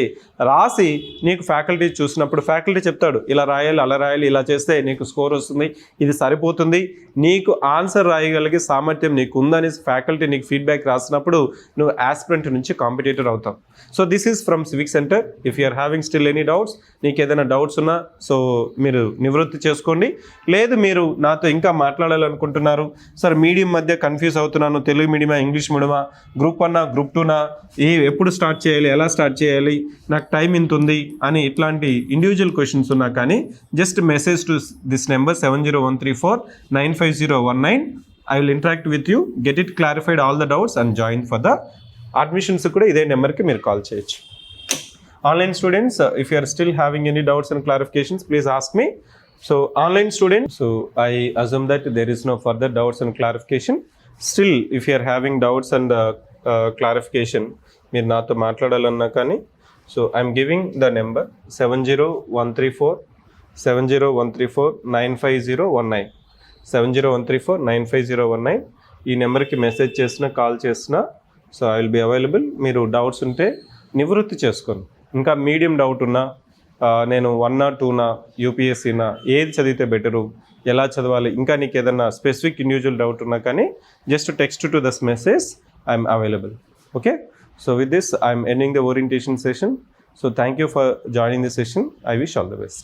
రాసి నీకు ఫ్యాకల్టీ చూసినప్పుడు ఫ్యాకల్టీ చెప్తాడు ఇలా రాయాలి అలా రాయాలి ఇలా చేస్తే నీకు స్కోర్ వస్తుంది ఇది సరిపోతుంది నీకు ఆన్సర్ రాయగలిగే సామర్థ్యం నీకు ఉందని ఫ్యాకల్టీ నీకు ఫీడ్బ్యాక్ రాసినప్పుడు నువ్వు ఆస్పిరెంట్ నుంచి కాంపిటేటర్ అవుతావు. So this is from civic centre. If you're having still any doubts, నీకు ఏదైనా డౌట్స్ ఉన్నా సో మీరు నివృత్తి చేసుకోండి. లేదు మీరు నాతో ఇంకా మాట్లాడాలనుకుంటున్నారు, సార్ మీడియం మధ్య కన్ఫ్యూజ్ అవుతున్నాను, తెలుగు మీడియమా ఇంగ్లీష్ మీడియమా, గ్రూప్ 1 గ్రూప్ 2 ఎప్పుడు స్టార్ట్ చేయాలి ఎలా స్టార్ట్ చేయాలి నాకు టైం ఇంత ఉంది అని ఇట్లాంటి ఇండివిజువల్ క్వశ్చన్స్ ఉన్నా కానీ just message to this number 7013495019. I will interact with you, get it clarified all the doubts and join for the admissions కూడా ఇదే నెంబర్కి మీరు కాల్ చేయొచ్చు. Online students, if you are still having any doubts and clarifications, please ask me. So online students, so I assume that there is no further doubts and clarification. Still, if you are having doubts and clarification, మీరు నాతో మాట్లాడాలన్నా కానీ so I'm giving the number 7013495019 7013495019. ఈ నెంబర్కి message చేసినా call చేసినా so I will be available. మీరు doubts ఉంటే నివృత్తి చేసుకోండి. ఇంకా మీడియం డౌట్ ఉన్నా నేను 1 or 2 యూపీఎస్సీనా ఏది చదివితే బెటరు ఎలా చదవాలి ఇంకా నీకు ఏదన్నా స్పెసిఫిక్ ఇండివిజువల్ డౌట్ ఉన్నా కానీ just text to this message I'm available. Okay, so with this I'm ending the orientation session. So thank you for joining the session. I wish all the best.